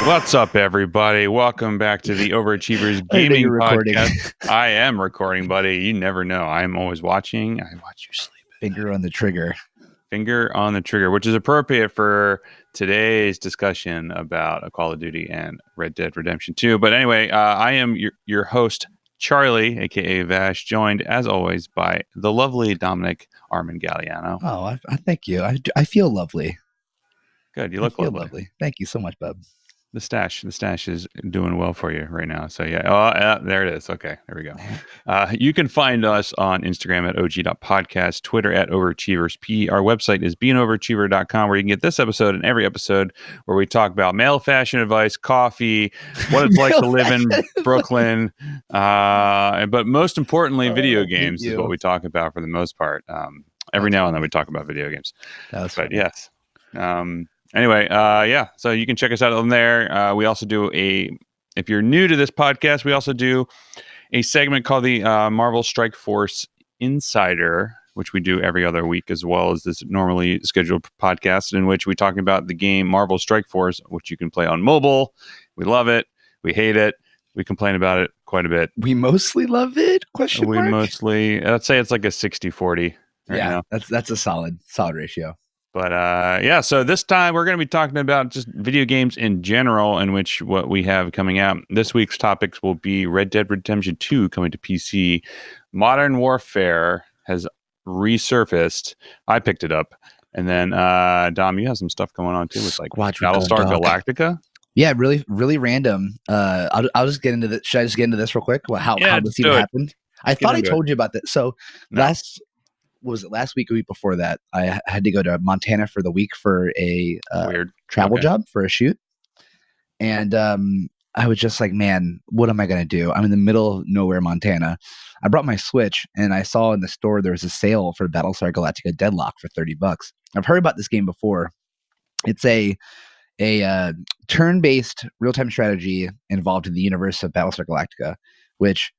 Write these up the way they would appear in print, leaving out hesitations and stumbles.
What's up, everybody? Welcome back to the Overachievers Gaming Podcast. I am recording, buddy. You never know. I'm always watching. I watch you sleep. Finger on the trigger. Finger on the trigger, which is appropriate for today's discussion about a Call of Duty and Red Dead Redemption 2. But anyway, I am your host, Charlie, a.k.a. Vash, joined, as always, by the lovely Dominic Armin Galliano. Oh, I thank you. I feel lovely. Good. You look lovely. Thank you so much, bub. The stash is doing well for you right now. So yeah, there it is. Okay, there we go. You can find us on Instagram at og.podcast, Twitter at overachieversp. Our website is beingoverachiever.com, where you can get this episode and every episode where we talk about male fashion advice, coffee, what it's like to live in Brooklyn, but most importantly, video games is what we talk about for the most part. Every now and then we talk about video games. But yes. Anyway, so you can check us out on there. We also do if you're new to this podcast, we also do a segment called the Marvel Strike Force Insider, which we do every other week, as well as this normally scheduled podcast in which we talk about the game Marvel Strike Force, which you can play on mobile. We love it. We hate it. We complain about it quite a bit. We mostly love it? Let's say it's like a 60-40 right now. That's a solid ratio. But so this time we're going to be talking about just video games in general, in which what we have coming out. This week's topics will be Red Dead Redemption 2 coming to PC. Modern Warfare has resurfaced. I picked it up. And then, Dom, you have some stuff going on too with like Battlestar Galactica. Yeah, really, really random. I'll just get into this. Should I just get into this real quick? How this even happened? I thought I told you about this. So last week or week before that, I had to go to Montana for the week for a weird travel job for a shoot. And I was just like, man, what am I going to do? I'm in the middle of nowhere, Montana. I brought my Switch and I saw in the store there was a sale for Battlestar Galactica Deadlock for $30. I've heard about this game before. It's a turn-based real-time strategy involved in the universe of Battlestar Galactica, which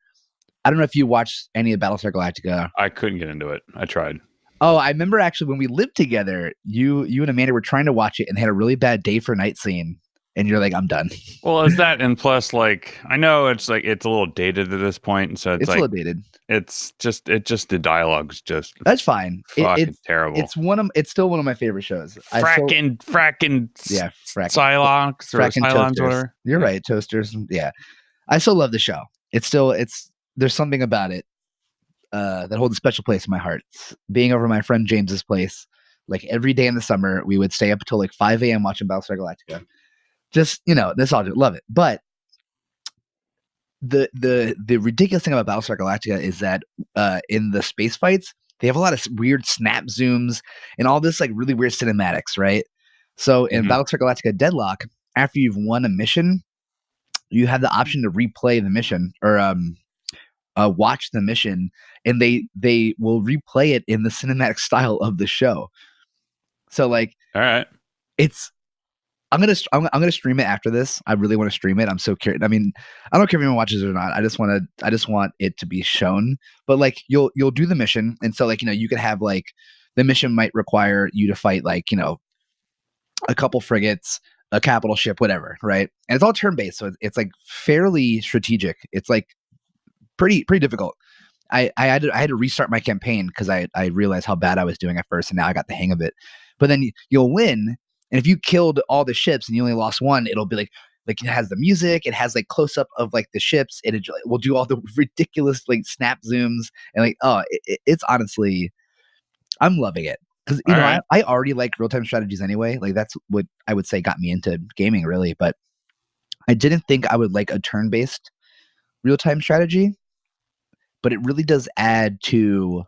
I don't know if you watched any of Battlestar Galactica. I couldn't get into it. I tried. Oh, I remember actually when we lived together, you and Amanda were trying to watch it and had a really bad day for night scene. And you're like, I'm done. Well, is that, and plus, like, I know it's like it's a little dated at this point, and so it's like a little dated. It's just the dialogue's just that's fine. It's terrible. It's still one of my favorite shows. Fracking Cylons or Cylons, whatever. You're right, toasters. Yeah, I still love the show. There's something about it that holds a special place in my heart. Being over my friend James's place, like every day in the summer, we would stay up until like 5 a.m. watching Battlestar Galactica. Just, that's all. Love it. But the ridiculous thing about Battlestar Galactica is that in the space fights, they have a lot of weird snap zooms and all this like really weird cinematics, right? So in Battlestar Galactica Deadlock, after you've won a mission, you have the option to replay the mission or watch the mission, and they will replay it in the cinematic style of the show. So like, all right, I'm gonna stream it after this. I really want to stream it. I'm so curious. I mean, I don't care if anyone watches it or not. I just want it to be shown. But like, you'll do the mission, and so like you could have like the mission might require you to fight like a couple frigates, a capital ship, whatever, right? And it's all turn based, so it's like fairly strategic. It's like pretty difficult. I had to restart my campaign because I realized how bad I was doing at first, and now I got the hang of it. But then you'll win. And if you killed all the ships and you only lost one, it'll be like it has the music, it has like close up of like the ships, it will do all the ridiculous like snap zooms and like it's honestly, I'm loving it because I already like real time strategies anyway. Like that's what I would say got me into gaming really, but I didn't think I would like a turn based real time strategy, but it really does add to.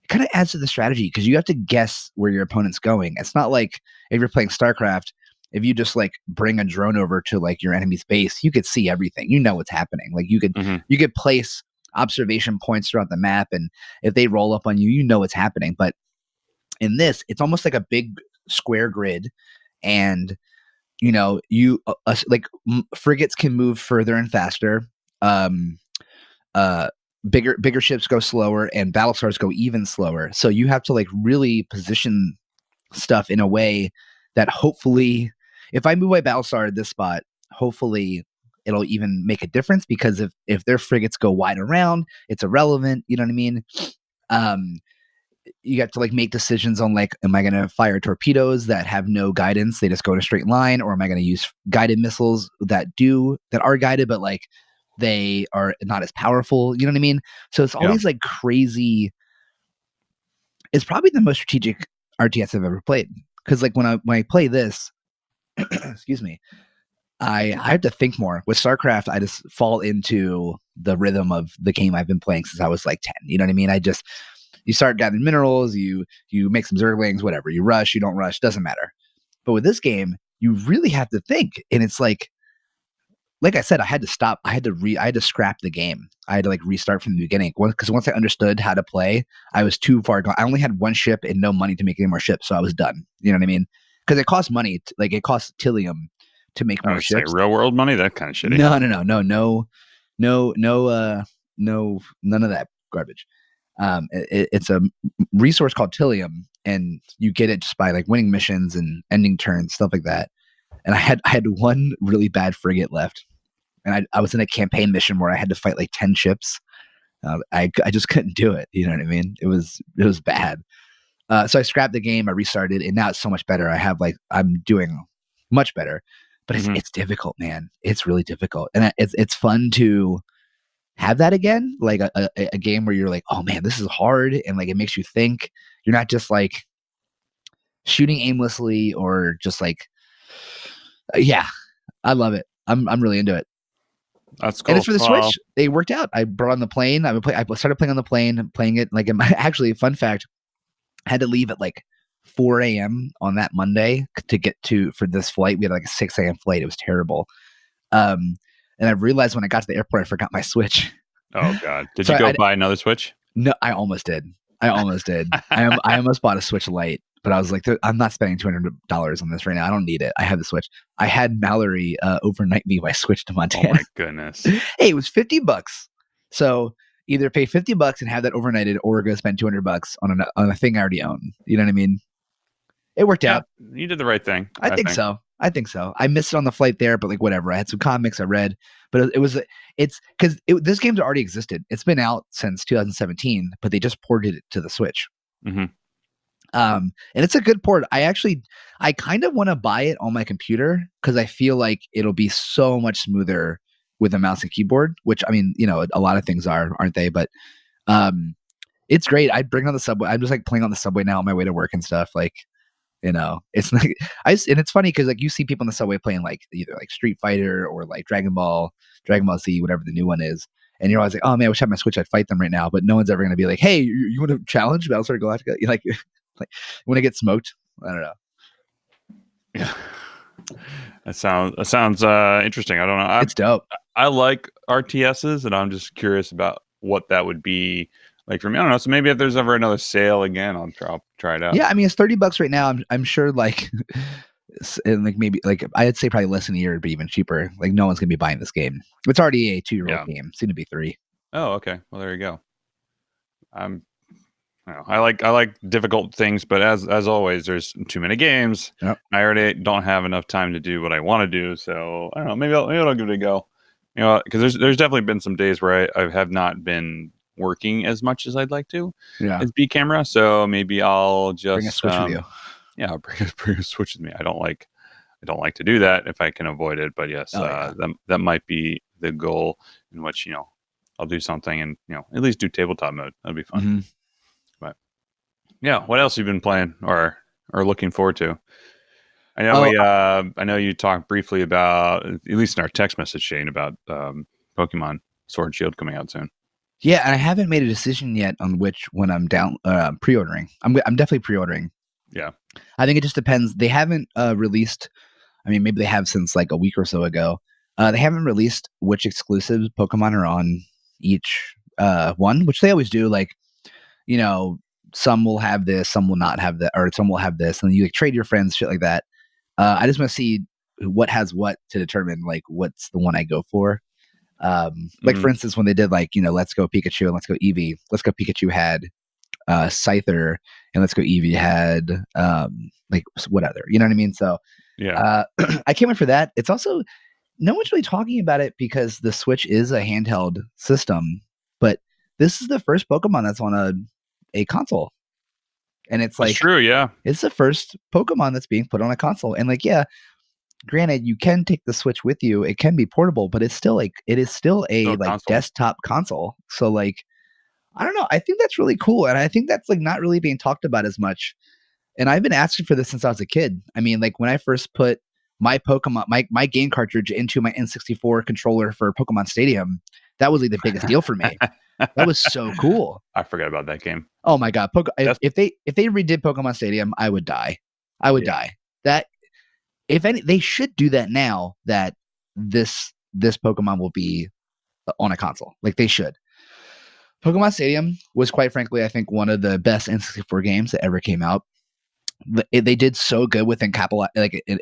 It kind of adds to the strategy because you have to guess where your opponent's going. It's not like if you're playing StarCraft, if you just like bring a drone over to like your enemy's base, you could see everything. You know what's happening. Like you could place observation points throughout the map, and if they roll up on you, you know what's happening. But in this, it's almost like a big square grid, and frigates can move further and faster. Bigger ships go slower and Battlestars go even slower. So you have to like really position stuff in a way that hopefully if I move my Battlestar at this spot hopefully it'll even make a difference, because if their frigates go wide around, it's irrelevant. You know what I mean? Um, you got to like make decisions on like, am I going to fire torpedoes that have no guidance? They just go in a straight line, or am I going to use guided missiles that are guided, but like they are not as powerful? You know what I mean? So it's all Yeah. these like crazy. It's probably the most strategic RTS I've ever played, because like when I play this, excuse me, I have to think more. With StarCraft, I just fall into the rhythm of the game I've been playing since I was like 10. You know what I mean? You start gathering minerals, you make some zerglings, whatever. You rush, you don't rush, doesn't matter. But with this game, you really have to think, and it's like I said, I had to stop. I had to scrap the game. I had to like restart from the beginning, because once I understood how to play, I was too far gone. I only had one ship and no money to make any more ships, so I was done. You know what I mean? Because it costs money. Like it costs Tillium to make I more would say ships. real world money, that kind of shitty. No, none of that garbage. It's a resource called Tillium, and you get it just by like winning missions and ending turns, stuff like that. And I had one really bad frigate left, and I was in a campaign mission where I had to fight like 10 ships. I just couldn't do it. You know what I mean? It was bad. So I scrapped the game, I restarted, and now it's so much better. I'm doing much better, but Mhm. it's difficult, man. It's really difficult, and it's fun to have that again, like a game where you're like, oh man, this is hard, and like it makes you think. You're not just like shooting aimlessly, or just like, yeah, I love it. I'm really into it. That's And it's cool. for the Well, Switch. It worked out. I brought on the plane. I started playing on the plane, playing it like actually, fun fact, I had to leave at like 4 a.m. on that Monday to get for this flight. We had like a 6 a.m. flight. It was terrible. Um, and I realized when I got to the airport, I forgot my Switch. oh god, did So you go buy another Switch? no, I almost did. I almost did. I almost bought a Switch Lite, but I was like, I'm not spending $200 on this right now. I don't need it. I have the Switch. I had Mallory overnight me my Switch to Oh Montana. my goodness. Hey, it was $50. So either pay $50 and have that overnighted, or go spend $200 on a thing I already own. You know what I mean? It worked Yeah, out. you did the right thing. I think so. I think so. I missed it on the flight there, but like whatever. I had some comics I read, but it's because this game's already existed. It's been out since 2017, but they just ported it to the Switch. Mm-hmm. And it's a good port. I kind of want to buy it on my computer, because I feel like it'll be so much smoother with a mouse and keyboard, which, I mean, a lot of things aren't they? But it's great. I bring it on the subway. I'm just like playing on the subway now on my way to work and stuff. Like, it's like and it's funny because like you see people on the subway playing like either like Street Fighter or like Dragon Ball Z, whatever the new one is. And you're always like, oh man, I wish I had my Switch, I'd fight them right now. But no one's ever going to be like, hey, you want to challenge Battlestar Galactica? You like, like want to get smoked? I don't know. Yeah, that sounds interesting. I don't know. It's dope. I like RTSs, and I'm just curious about what that would be like for me. I don't know. So maybe if there's ever another sale again, I'll try it out. Yeah, I mean, it's $30 right now. I'm sure like, and like maybe like I'd say probably less than a year, it'd be even cheaper. Like no one's gonna be buying this game. It's already a 2-year-old game, soon to be 3. Oh, okay. Well, there you go. I'm I like difficult things, but as always, there's too many games. Yep. I already don't have enough time to do what I want to do, so I don't know. Maybe I'll give it a go. Because there's definitely been some days where I have not been working as much as I'd like to. Yeah. As B camera, so maybe I'll just Bring a Switch with you. Yeah, I'll bring a Switch with me. I don't like to do that if I can avoid it, but yes, yeah. that might be the goal, in which I'll do something and at least do tabletop mode. That'd be fun. Mm-hmm. But yeah, what else have you been playing or looking forward to? I know I know you talked briefly about, at least in our text message, Shane, about Pokemon Sword and Shield coming out soon. Yeah, and I haven't made a decision yet on which one I'm down pre-ordering. I'm definitely pre-ordering. Yeah, I think it just depends. They haven't released. I mean, maybe they have since like a week or so ago. They haven't released which exclusives Pokemon are on each one, which they always do. Like, some will have this, some will not have that, or some will have this, and then you like trade your friends, shit like that. I just want to see what has what to determine like what's the one I go for. Like for instance, when they did like Let's Go Pikachu and Let's Go Eevee. Let's Go Pikachu had Scyther, and Let's Go Eevee had like what other? You know what I mean? So yeah. I can't wait for that. It's also no one's really talking about it because the Switch is a handheld system, but this is the first Pokemon that's on a console. And it's That's like true. Yeah. it's the first Pokemon that's being put on a console. And like, yeah, granted, you can take the Switch with you. It can be portable, but it's still like it is still Still a a like console. desktop console. So like, I don't know. I think that's really cool, and I think that's like not really being talked about as much. And I've been asking for this since I was a kid. I mean, like when I first put my Pokemon, my game cartridge into my N64 controller for Pokemon Stadium, that was like the biggest deal for me. That was so cool. I forgot about that game. Oh my god! That's If they redid Pokemon Stadium, I would die. I would yeah. die. That if any, they should do that now. That this Pokemon will be on a console. Like they should. Pokemon Stadium was quite frankly, I think, one of the best N64 games that ever came out. They did so good with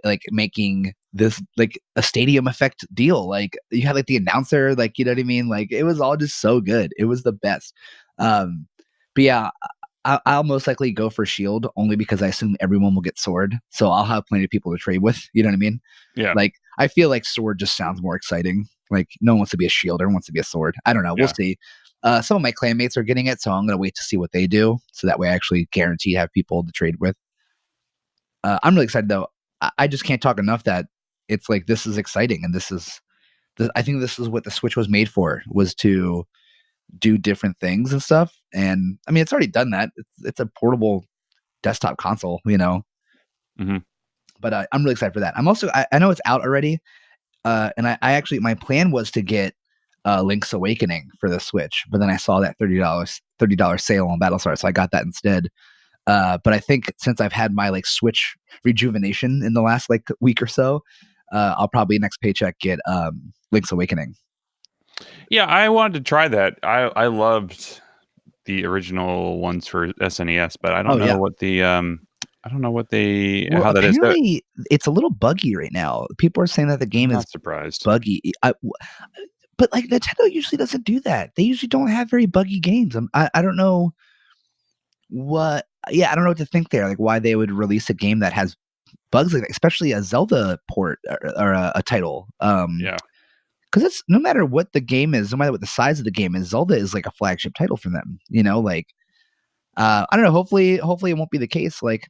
like making this like a stadium effect deal. Like you had like the announcer, like you know what I mean. Like it was all just so good. It was the best. Um, but yeah, I'll most likely go for Shield only because I assume everyone will get Sword, so I'll have plenty of people to trade with. You know what I mean? Yeah. Like I feel like Sword just sounds more exciting. Like no one wants to be a Shield, everyone wants to be a Sword. I don't know. We'll Yeah. see. Some of my clanmates are getting it, so I'm gonna wait to see what they do, so that way I actually guarantee have people to trade with. I'm really excited though. I just can't talk enough that it's like this is exciting, and I think this is what the Switch was made for, was to do different things and stuff. And I mean, it's already done that. It's a portable desktop console, you know. Hmm. But I'm really excited for that. I know it's out already, and I actually my plan was to get Link's Awakening for the Switch, but then I saw that $30 sale on Battlestar, so I got that instead. But I think since I've had my like Switch rejuvenation in the last like week or so, I'll probably next paycheck get Link's Awakening. Yeah, I wanted to try that. I loved the original ones for SNES, but I Oh don't know yeah. what the I don't know what they Well, how that is. So apparently it's a little buggy right now. People are saying that the I'm game is not surprised. buggy. But like Nintendo usually doesn't do that. They usually don't have very buggy games. I don't know what. Yeah, I don't know what to think there. Like why they would release a game that has bugs like that, especially a Zelda port or a title. Yeah. Because it's no matter what the game is, no matter what the size of the game is, Zelda is like a flagship title for them. You know, like I don't know. Hopefully it won't be the case. Like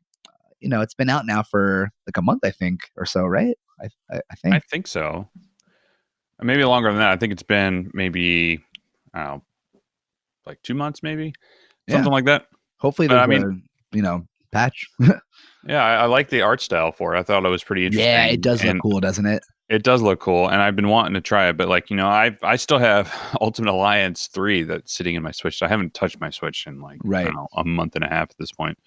it's been out now for like a month, I think, or so, right? I I think. think so. Maybe longer than that. I think it's been maybe I don't know, like 2 months, maybe Yeah. something like that. Hopefully But I there's mean, a patch. yeah, I like the art style for it. I thought it was pretty Yeah, it interesting, does look and cool, doesn't it? it does look cool. And I've been wanting to try it, but like I still have Ultimate Alliance 3 that's sitting in my Switch. So I haven't touched my Switch in like I Right. don't know a month and a half at this point.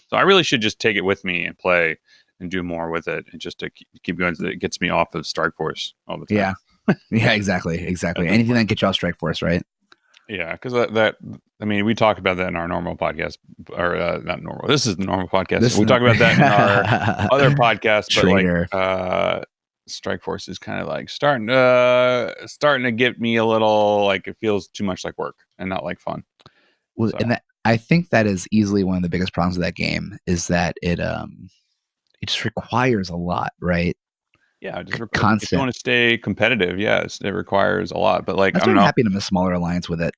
So I really should just take it with me and play and do more with it, and just to keep going. So that it gets me off of Strike Force all the time Yeah. Yeah. Exactly. Exactly. at this Anything point. that gets you off Strike Force, right? Yeah, because that I mean, we talk about that in our normal podcast, or not normal. This is the normal podcast. This We is talk about that in our other podcast, but like Trader. Strike Force is kind of like starting to get me a little like it feels too much like work and not like fun. Well, So and that I think that is easily one of the biggest problems of that game is that it just requires a lot, right? yeah, if you Constant. want to stay competitive, yes, it requires a lot. But like I That's why don't I'm know, happy to a smaller alliance with it.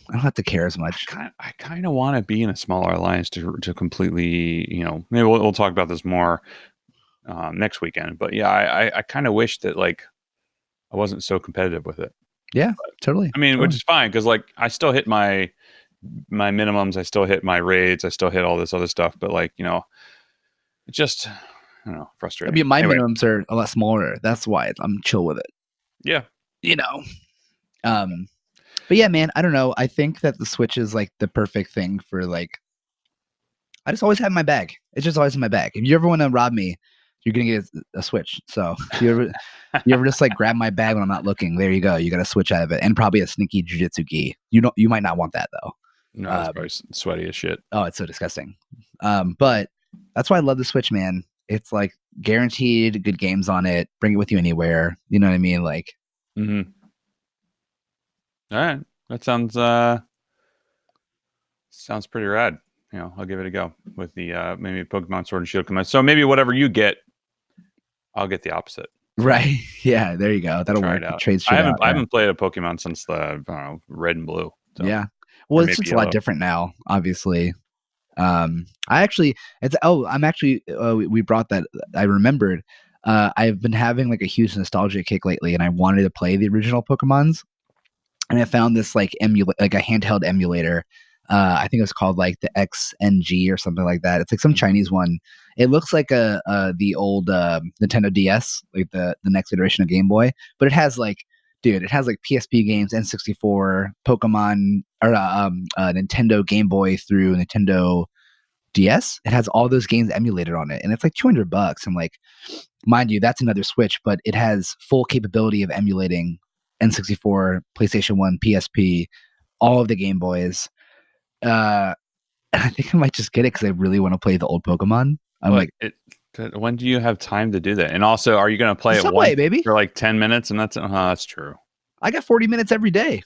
I don't have to care as much. I kind of want to be in a smaller alliance to completely maybe we'll talk about this more next weekend. But yeah, I kind of wish that like I wasn't so competitive with it. Yeah, totally. I mean, which Totally. is fine because like I still hit my minimums, I still hit my raids, I still hit all this other stuff, but like it's just I don't know, I frustrating. mean, my Anyway, minimums are a lot smaller. That's why I'm chill with it. yeah, You know. Um, but yeah, man, I don't know. I think that the Switch is like the perfect thing for like. I just always have my bag. It's just always in my bag. If you ever want to rob me, you're gonna get a Switch. So if you ever just like grab my bag when I'm not looking, there you go. You got a Switch out of it, and probably a sneaky jujitsu gi. You might not want that though. no, it's Um, probably sweaty as shit. oh, it's so disgusting. But that's why I love the Switch, man. It's like guaranteed good games on it. Bring it with you anywhere. You know what I mean? Like, Mm-hmm. All right, that sounds pretty rad. I'll give it a go with the maybe Pokemon Sword and Shield come out. So maybe whatever you get, I'll get the opposite. So Right. Yeah, there you go. we'll That'll try work. it You out. trade I shit haven't out. I Yeah. haven't played a Pokemon since the I don't know, Red and Blue. So Yeah. or Well, it's maybe just a lot Yellow. different now, obviously. I actually, I'm actually, we brought that. I remembered. I've been having like a huge nostalgia kick lately, and I wanted to play the original Pokemons, and I found this like like a handheld emulator. I think it was called like the XNG or something like that. It's like some Mhm. Chinese one. It looks like the old Nintendo DS, like the next iteration of Game Boy, but it has like, dude, it has like PSP games, N64, Pokemon, or Nintendo Game Boy through Nintendo DS. It has all those games emulated on it, and it's like $200. I'm like, mind you, that's another Switch, but it has full capability of emulating N64, PlayStation 1, PSP, all of the Game Boys. Uh, and I think I might just get it because I really want to play the old Pokemon. I'm But like, when do you have time to do that? And also, are you going to the play it Subway, once baby. for like 10 minutes? And that's true. I got 40 minutes every day.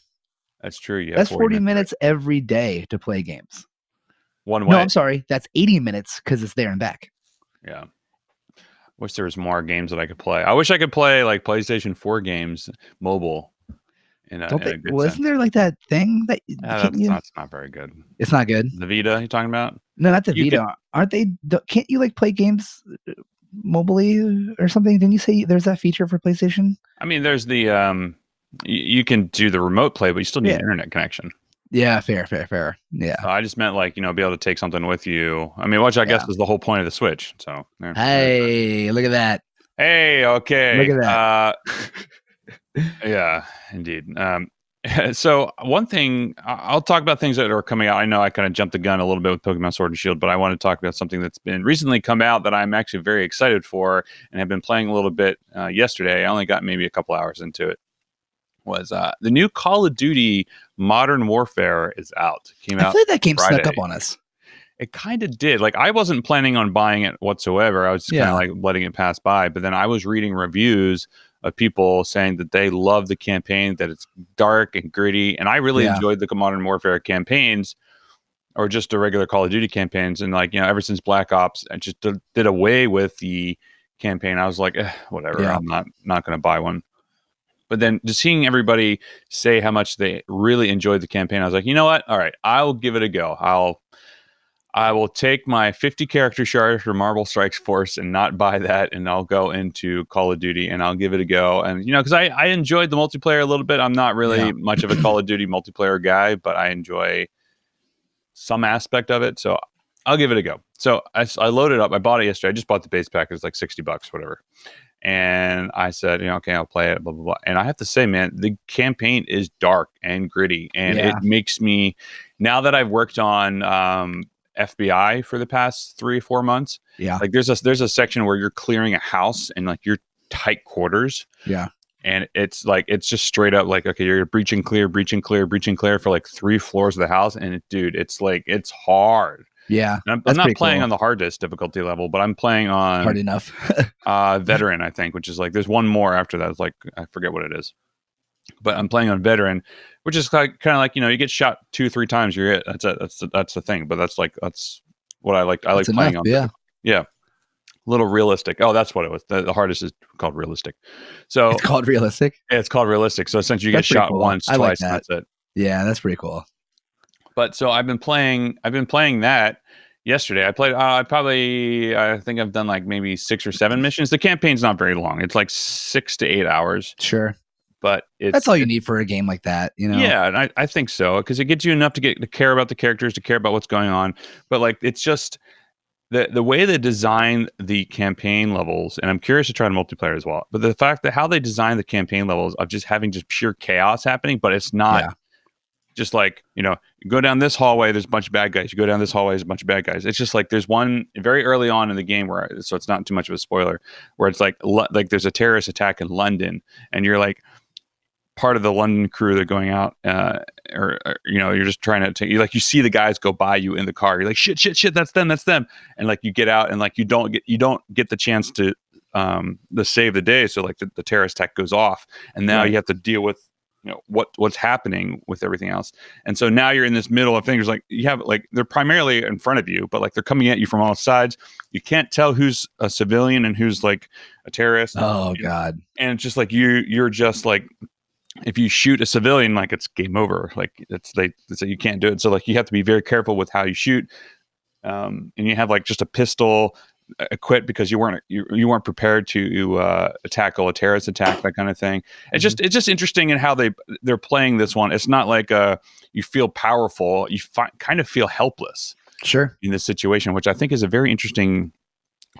That's true. You have That's 40 40 minutes minutes every day to play games. one No, way. I'm sorry. That's 80 minutes because it's there and back. Yeah. Wish there was more games that I could play. I wish I could play like PlayStation 4 games mobile Don't in they? a good Well, isn't sense. there like that thing that can't you? That's not very good. It's not good. The Vita, you talking about? No, not the You could. Vita. Aren't they? Can't you like play games mobily or something? Didn't you say there's that feature for PlayStation? I mean, there's the you can do the remote play, but you still need Yeah. an internet connection. Yeah. Fair. Yeah. So I just meant like be able to take something with you. I mean, which I guess Yeah. is the whole point of the Switch. So Hey, look at that. hey, Look okay, at that. yeah, indeed. So one thing I'll talk about things that are coming out. I know I kind of jumped the gun a little bit with Pokemon Sword and Shield, but I want to talk about something that's been recently come out that I'm actually very excited for and have been playing a little bit yesterday. I only got maybe a couple hours into it. Was the new Call of Duty Modern Warfare is out. Came I out feel like that game snuck up Friday. on us. It kind of did. Like I wasn't planning on buying it whatsoever. I was just kind of Yeah. like letting it pass by. But then I was reading reviews of people saying that they love the campaign, that it's dark and gritty, and I really Yeah. enjoyed the Modern Warfare campaigns or just the regular Call of Duty campaigns. And like ever since Black Ops, I just did away with the campaign. I was like, whatever. Yeah. I'm not going to buy one. But then just seeing everybody say how much they really enjoyed the campaign, I was like, you know what? All right, I'll give it a go. I will take my 50 character shard for Marvel Strikes Force and not buy that, and I'll go into Call of Duty and I'll give it a go. And because I enjoyed the multiplayer a little bit. I'm not really Yeah. much of a Call of Duty multiplayer guy, but I enjoy some aspect of it. So I'll give it a go. So I loaded up. I bought it yesterday. I just bought the base pack. It was like $60, whatever. And I said, okay, I'll play it, blah, blah, blah. And I have to say, man, the campaign is dark and gritty. And Yeah. it makes me, now that I've worked on FBI for the past 3 or 4 months, Yeah. like there's a section where you're clearing a house and like you're tight quarters. Yeah. And it's just straight up like, okay, you're breach and clear for like 3 floors of the house. And dude, it's like, it's hard. Yeah. And I'm That's not pretty playing cool. on the hardest difficulty level, but I'm playing on Hard enough. veteran, I think, which is like there's one more after that. It's like I forget what it is, but I'm playing on veteran, which is like kind of like you get shot 2-3 times, you're it. That's it. That's the thing. But that's what I like. I That's like enough. playing on. Yeah. Yeah, a little realistic. Oh, that's what it was. The hardest is called realistic. So It's called realistic. yeah, it's called realistic. So essentially, you get That's pretty shot cool. once, I like twice, and that. that's it. Yeah, that's pretty cool. But so I've been playing that yesterday. I think I've done like maybe 6 or 7 missions. The campaign's not very long. It's like 6 to 8 hours, Sure. but That's all you need for a game like that, yeah, and I think so because it gets you enough to care about the characters, to care about what's going on. But like it's just the way they design the campaign levels, and I'm curious to try the multiplayer as well. But the fact that how they design the campaign levels of just having just pure chaos happening, but it's not Yeah. just like you go down this hallway, there's a bunch of bad guys. You go down this hallway, there's a bunch of bad guys. It's just like there's one very early on in the game so it's not too much of a spoiler, where it's like there's a terrorist attack in London, and you're like part of the London crew that are going out, or you're just trying to take you see the guys go by you in the car. You're like shit, that's them, and like you get out and like you don't get the chance to save the day. So like the terrorist attack goes off, and now Right. you have to deal with what's happening with everything else. And so now you're in this middle of things. Like you have like they're primarily in front of you, but like they're coming at you from all sides. You can't tell who's a civilian and who's like a terrorist. Oh God. And it's just like you're just like, if you shoot a civilian, like it's game over. Like they say you can't do it. So like you have to be very careful with how you shoot. And you have like just a pistol equipped because you weren't prepared to tackle a terrorist attack, that kind of thing. It's just interesting in how they're playing this one. It's not like you feel powerful. You kind of feel helpless. Sure. In this situation, which I think is a very interesting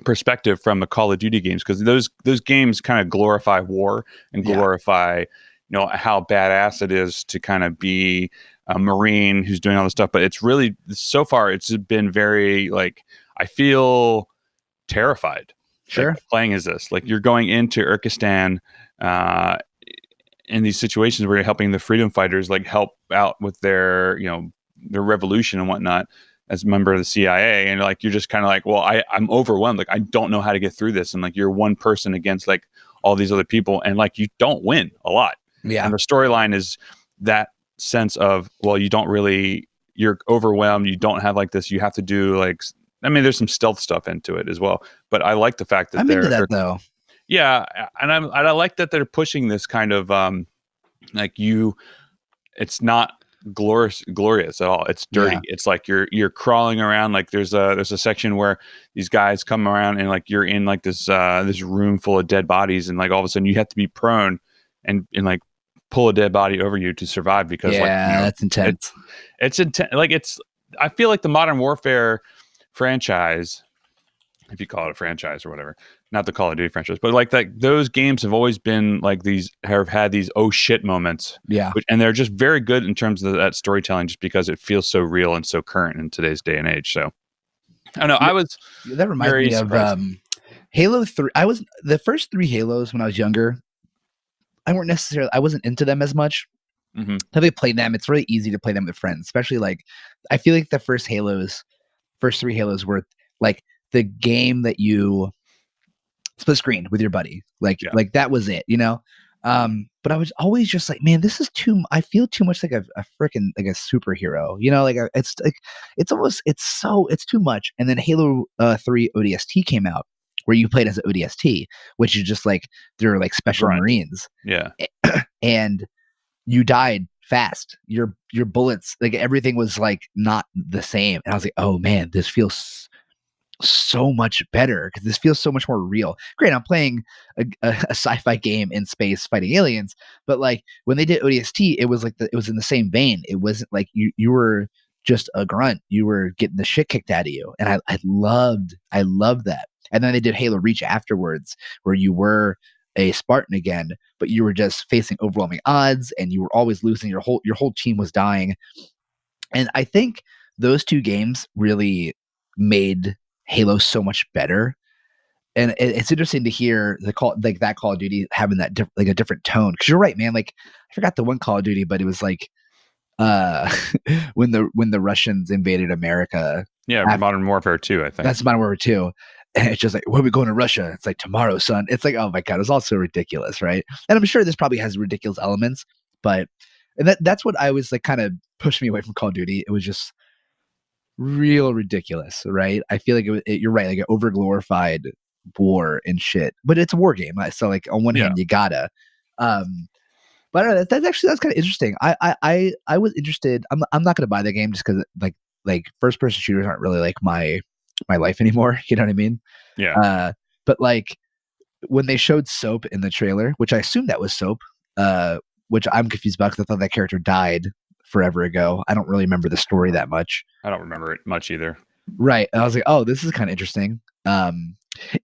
perspective from the Call of Duty games, because those games kind of glorify war and glorify how badass it is to kind of be a Marine who's doing all this stuff. But it's really, so far it's been very like, I feel terrified. Sure. Like, playing as this, like you're going into Urkistan in these situations where you're helping the freedom fighters like help out with their their revolution and whatnot as a member of the CIA, and like you're just kind of like, well, I'm overwhelmed, like I don't know how to get through this, and like you're one person against like all these other people, and like you don't win a lot. Yeah. And the storyline is that sense of, well, you're overwhelmed, you don't have like this, you have to do like, I mean, there's some stealth stuff into it as well, but I like the fact that I'm into that though. Yeah, and I like that they're pushing this kind of like it's not glorious at all. It's dirty. Yeah. It's like you're crawling around. Like there's a section where these guys come around and like you're in like this room full of dead bodies, and like all of a sudden you have to be prone and like pull a dead body over you to survive, because that's intense. It's intense. Like I feel like the Modern Warfare franchise, if you call it a franchise or whatever, not the Call of Duty franchise, but like those games have always been like have had these oh shit moments. Yeah. And they're just very good in terms of that storytelling, just because it feels so real and so current in today's day and age. So I don't know. That reminds me of Halo 3. The first 3 Halos when I was younger, I wasn't into them as much. Mm-hmm. Have you played them? It's really easy to play them with friends, especially like I feel like the first 3 Halos were like the game that you split screen with your buddy, like that was it, but I was always just like, man, this is I feel too much like a freaking like a superhero, like it's like it's too much. And then Halo 3 ODST came out, where you played as an ODST, which is just like they're like special Marines, and you died fast. Your bullets, like everything was like not the same, and I was like, oh man, this feels so much better because this feels so much more real. Great, I'm playing a sci-fi game in space fighting aliens, but like when they did ODST, it was like it was in the same vein. It wasn't like you were just a grunt, you were getting the shit kicked out of you, and I loved that. And then they did Halo Reach afterwards, where you were a Spartan again, but you were just facing overwhelming odds, and you were always losing. Your whole team was dying, and I think those 2 games really made Halo so much better. And it's interesting to hear that Call of Duty having that like a different tone, because you're right, man. Like I forgot the one Call of Duty, but it was like when the Russians invaded America. Modern Warfare 2, I think that's Modern Warfare 2. And it's just like, when are we going to Russia? It's like, tomorrow, son. It's like, oh my God, it's all so ridiculous, right? And I'm sure this probably has ridiculous elements, but that's what I was like, kind of pushed me away from Call of Duty. It was just real ridiculous, right? I feel like you're right, like an overglorified war and shit, but it's a war game. So like on one hand, you gotta. But I don't know, that's kind of interesting. I was interested. I'm not gonna buy the game just because like first person shooters aren't really like my life anymore. You know what I mean? Yeah. But like when they showed Soap in the trailer, which I assumed that was Soap, which I'm confused about because I thought that character died forever ago. I don't really remember the story that much. I don't remember it much either. Right. And I was like, oh, this is kind of interesting.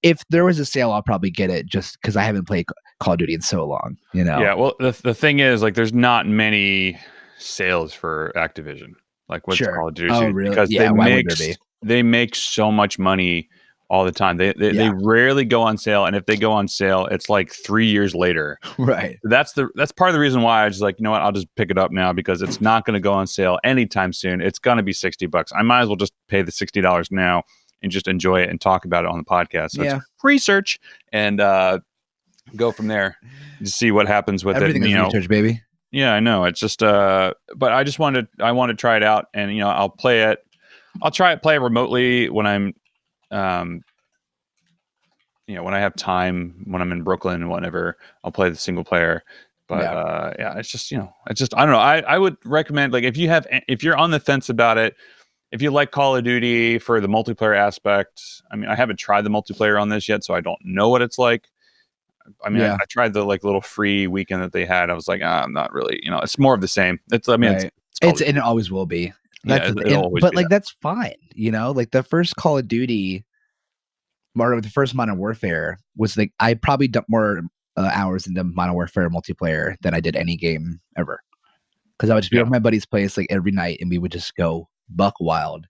If there was a sale, I'll probably get it just because I haven't played Call of Duty in so long, Yeah. Well, the thing is, like, there's not many sales for Activision, like with Call of Duty. Oh, really? Because they make so much money all the time. They rarely go on sale, and if they go on sale, it's like 3 years later. Right. That's part of the reason why I was like, you know what, I'll just pick it up now, because it's not going to go on sale anytime soon. It's going to be $60. I might as well just pay the $60 now and just enjoy it and talk about it on the podcast. So it's research and go from there to see what happens with Everything it. Is research, baby. Yeah, I know. It's just but I want to try it out, and I'll play it. I'll play it remotely when I'm um when I have time, when I'm in Brooklyn, whenever I'll play the single player. But Yeah, yeah, it's just it's just I don't know. I would recommend, like, if you're on the fence about it, if you like Call of Duty for the multiplayer aspect. I mean, I haven't tried the multiplayer on this yet, so I don't know what it's like. I mean, yeah, I tried the like little free weekend that they had. I was like, I'm not really, it's more of the same. It's I mean, right. it's Call of And it Duty. always will be. Yeah, it'll always But be like that. that's fine, like the first Call of Duty, the first Modern Warfare was like I probably dumped more hours into Modern Warfare multiplayer than I did any game ever. Because I would just be Yeah. over my buddy's place like every night, and we would just go buck wild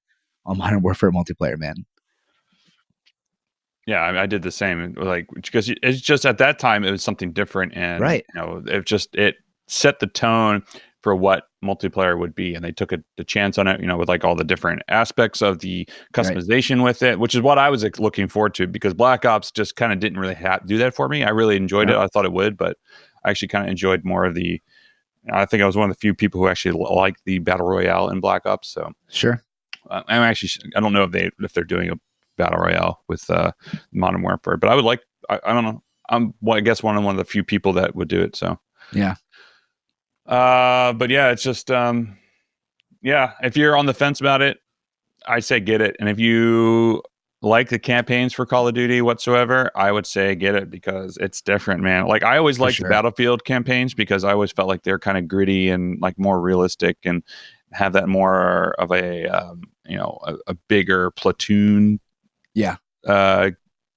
on Modern Warfare multiplayer, man. Yeah, I did the same, like, because it's just at that time it was something different, and Right, it set the tone for what multiplayer would be, and they took the chance on it, with like all the different aspects of the right, customization with it, which is what I was like, looking forward to, because Black Ops just kind of didn't really do that for me. I really enjoyed yeah, it. I thought it would, but I actually kind of enjoyed more of the. I think I was one of the few people who actually liked the battle royale in Black Ops. So sure, I don't know if they're doing a battle royale with Modern Warfare, but I would like. I don't know. I guess one of the few people that would do it. So, yeah, but yeah, it's just yeah. If you're on the fence about it, I say get it. And if you like the campaigns for Call of Duty whatsoever, I would say get it, because it's different, man. Like, I always for liked the sure. Battlefield campaigns, because I always felt like they're kind of gritty and like more realistic, and have that more of a bigger platoon Yeah, uh,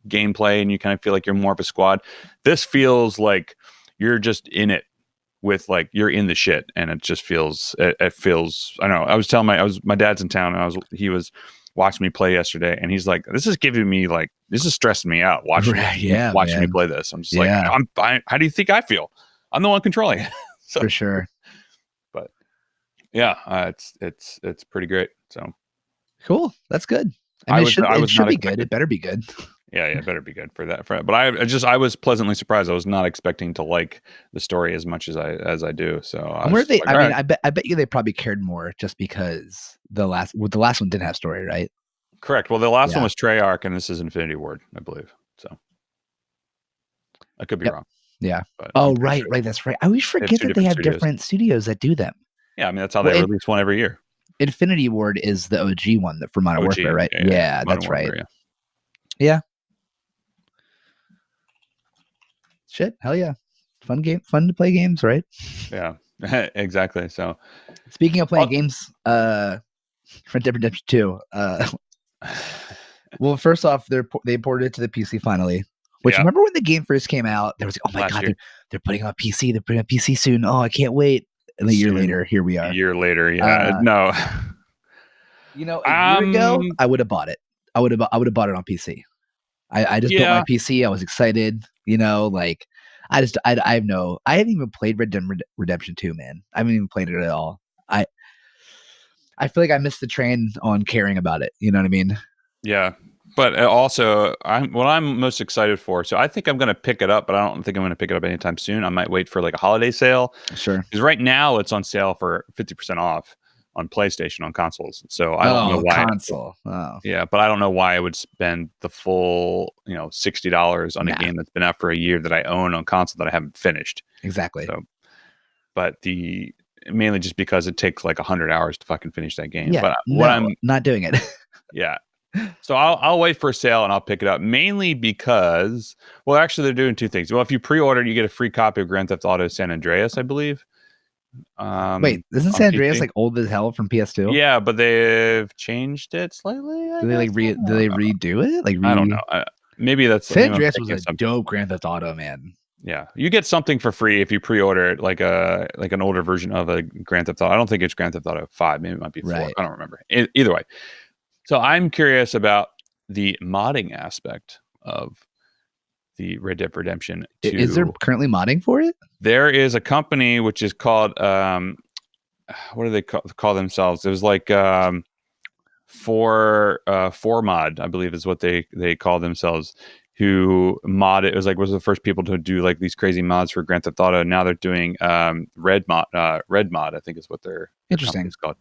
gameplay, and you kind of feel like you're more of a squad. This feels like you're just in it with, like, you're in the shit, and it feels. I don't know. My dad's in town, and he was watching me play yesterday, and he's like, this is stressing me out right, yeah, watching me man, play this. I'm just like, yeah, how do you think I feel? I'm the one controlling it. So, for sure. but yeah, it's pretty great. So Cool, that's good. I mean, I it was should not be good. expecting. It better be good. Yeah, yeah, better be good for that. But I was pleasantly surprised. I was not expecting to like the story as much as I do. So I I was wonder if just they. like, I all mean, right, I bet you they probably cared more just because the last one didn't have story, right? correct. Well, the last one Yeah. was Treyarch, and this is Infinity Ward, I believe. So I could be Yep. wrong, Yeah. but I'm Oh, pretty right, sure right. That's right. I always they have forget two that they different have studios. different studios that do them. Yeah, I mean, that's how they Well, release one every year. Infinity Ward is the OG one that for Modern OG, Warfare, right? yeah, yeah, Yeah, Modern that's right. Warfare, yeah, Yeah. Shit. Hell yeah. Fun game. Fun to play games, right? yeah, exactly. So, Speaking of playing well, games, Red Dead Redemption 2. Well, first off, they ported it to the PC finally. Which, yeah, remember when the game first came out? There was like, oh my last god, year, they're putting on PC. They're putting on PC soon. Oh, I can't wait. And a year soon, later, here we a are. year later, yeah, Uh, no, a year ago, um, I would have bought it. I would have bought it on PC. I just built my yeah, PC. I was excited. Like I haven't even played Redemption 2, man. I haven't even played it at all. I I feel like I missed the train on caring about it. You know what I mean? yeah. But also, what I'm most excited for. So I think I'm going to pick it up, but I don't think I'm going to pick it up anytime soon. I might wait for like a holiday sale, Sure. because right now it's on sale for 50% off on PlayStation on consoles. So I don't know Oh, why. console. Oh, Yeah, but I don't know why I would spend the full, $60 on a nah. game that's been out for a year that I own on console that I haven't finished. Exactly. So, but mainly just because it takes like 100 hours to fucking finish that game. Yeah. But No, not doing it. yeah. So I'll wait for a sale and I'll pick it up, mainly because, well, actually they're doing two things. Well, if you pre-order, you get a free copy of Grand Theft Auto San Andreas, I believe, Wait, isn't on San Andreas PC. like old as hell from PS2? Yeah, but they've changed it slightly, I Do they guess. like do they redo it? Like I don't know. Maybe San I'm Andreas was thinking a something. dope Grand Theft Auto, man. Yeah, you get something for free if you pre-order it, like an older version of a Grand Theft Auto. I don't think it's Grand Theft Auto 5. Maybe it might be 4. Right. I don't remember. Either way, so I'm curious about the modding aspect of the Red Dead Redemption Is there 2. currently modding for it? There is a company which is called what do they call themselves? It was like for mod, I believe is what they call themselves, who modded. It was the first people to do like these crazy mods for Grand Theft Auto. Now they're doing Red Mod. Red Mod, I think, is what their company is called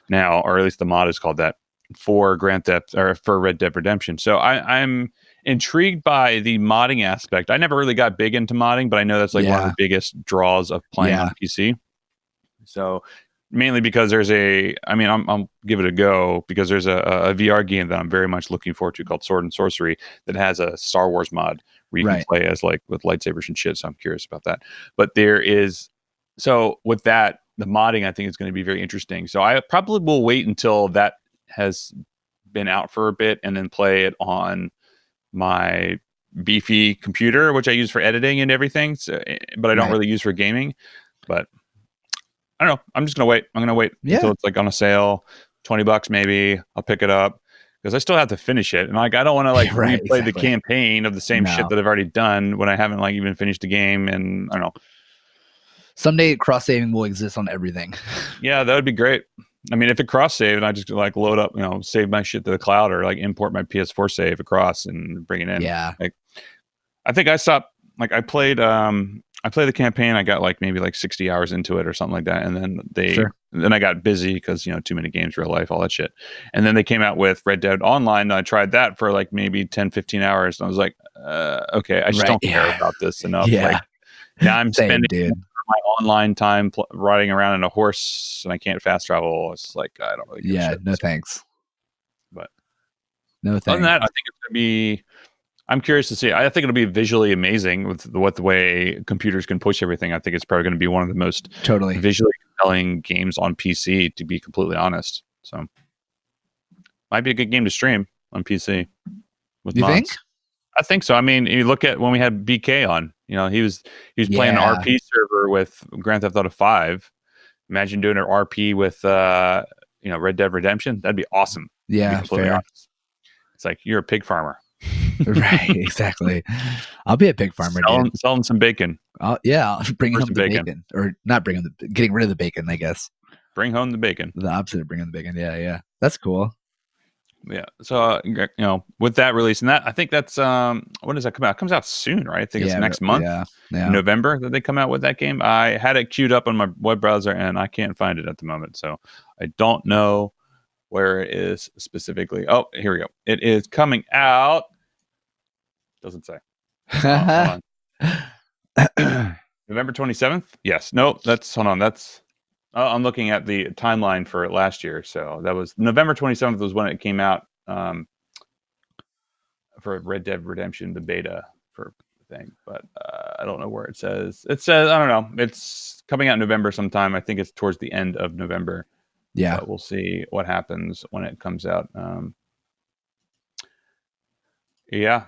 now, or at least the mod is called that for Grand Theft or for Red Dead Redemption. So I'm intrigued by the modding aspect. I never really got big into modding, but I know that's like one of the biggest draws of playing on PC. So mainly because there's I'll give it a go because there's a VR game that I'm very much looking forward to called Sword and Sorcery that has a Star Wars mod where you can play as like with lightsabers and shit. So I'm curious about that. But with that, the modding I think is going to be very interesting. So I probably will wait until that has been out for a bit and then play it on my beefy computer, which I use for editing and everything. So, but I don't really use for gaming. But I don't know. I'm just gonna wait. I'm gonna wait until it's like on a sale, $20 maybe. I'll pick it up because I still have to finish it, and like I don't want to like replay the campaign of the same shit that I've already done when I haven't like even finished the game. And I don't know. Someday cross saving will exist on everything. Yeah, that would be great. I mean, if it cross saved, I just like load up, save my shit to the cloud or like import my PS4 save across and bring it in. Yeah. Like, I think I stopped. Like I played the campaign. I got like maybe like 60 hours into it or something like that. And then then I got busy because, too many games, real life, all that shit. And then they came out with Red Dead Online. And I tried that for like maybe 10, 15 hours. And I was like, okay, I just don't care about this enough. Yeah. Like now I'm spending my online time riding around in a horse and I can't fast travel. It's like, I don't really give a shit. No thanks. But no thanks. Other than that, I think it's going to be, I'm curious to see. I think it'll be visually amazing with the way computers can push everything. I think it's probably going to be one of the most visually compelling games on PC, to be completely honest. So might be a good game to stream on PC with mods. Think? I think so. I mean, you look at when we had BK on, he was playing an RP server with Grand Theft Auto 5. Imagine doing an RP with Red Dead Redemption. That'd be awesome. Yeah, fair. Honest. It's like you're a pig farmer. Right, exactly. I'll be a pig farmer, selling some bacon. I'll bring home the bacon. Or not bring home getting rid of the bacon, I guess. Bring home the bacon. The opposite of bringing the bacon. Yeah. That's cool. Yeah. So, with that release, and that, I think that's, when does that come out? It comes out soon, right? I think it's next month, November, that they come out with that game. I had it queued up on my web browser and I can't find it at the moment. So I don't know where it is specifically. Oh, here we go. It is coming out. Doesn't say. Hold on. November 27th? Yes. No, hold on. I'm looking at the timeline for last year. So that was November 27th was when it came out for Red Dead Redemption, the beta for the thing. But I don't know where it says. It says, I don't know. It's coming out in November sometime. I think it's towards the end of November. Yeah. But we'll see what happens when it comes out. Yeah.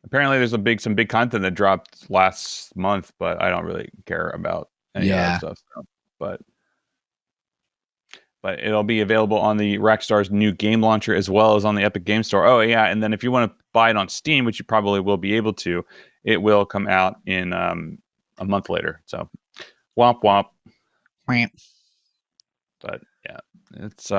Apparently there's some big content that dropped last month, but I don't really care about any of that stuff. So. But it'll be available on the Rockstar's new game launcher as well as on the Epic Game Store. Oh yeah, and then if you want to buy it on Steam, which you probably will be able to, it will come out in a month later. So womp womp. But yeah, it's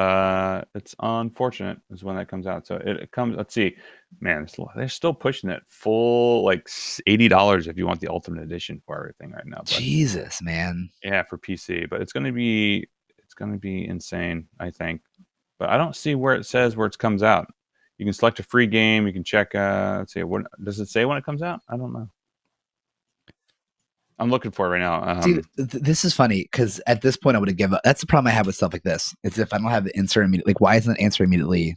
unfortunate is when that comes out. So it comes. Let's see, man, they're still pushing it full like $80 if you want the Ultimate Edition for everything right now. But, Jesus, man. Yeah, for PC, but it's gonna be insane, I think. But I don't see where it says where it comes out. You can select a free game. You can check. Let's see. What does it say when it comes out? I don't know. I'm looking for it right now. See, this is funny because at this point I would have given up. That's the problem I have with stuff like this. It's if I don't have the answer immediately. Like, why isn't the answer immediately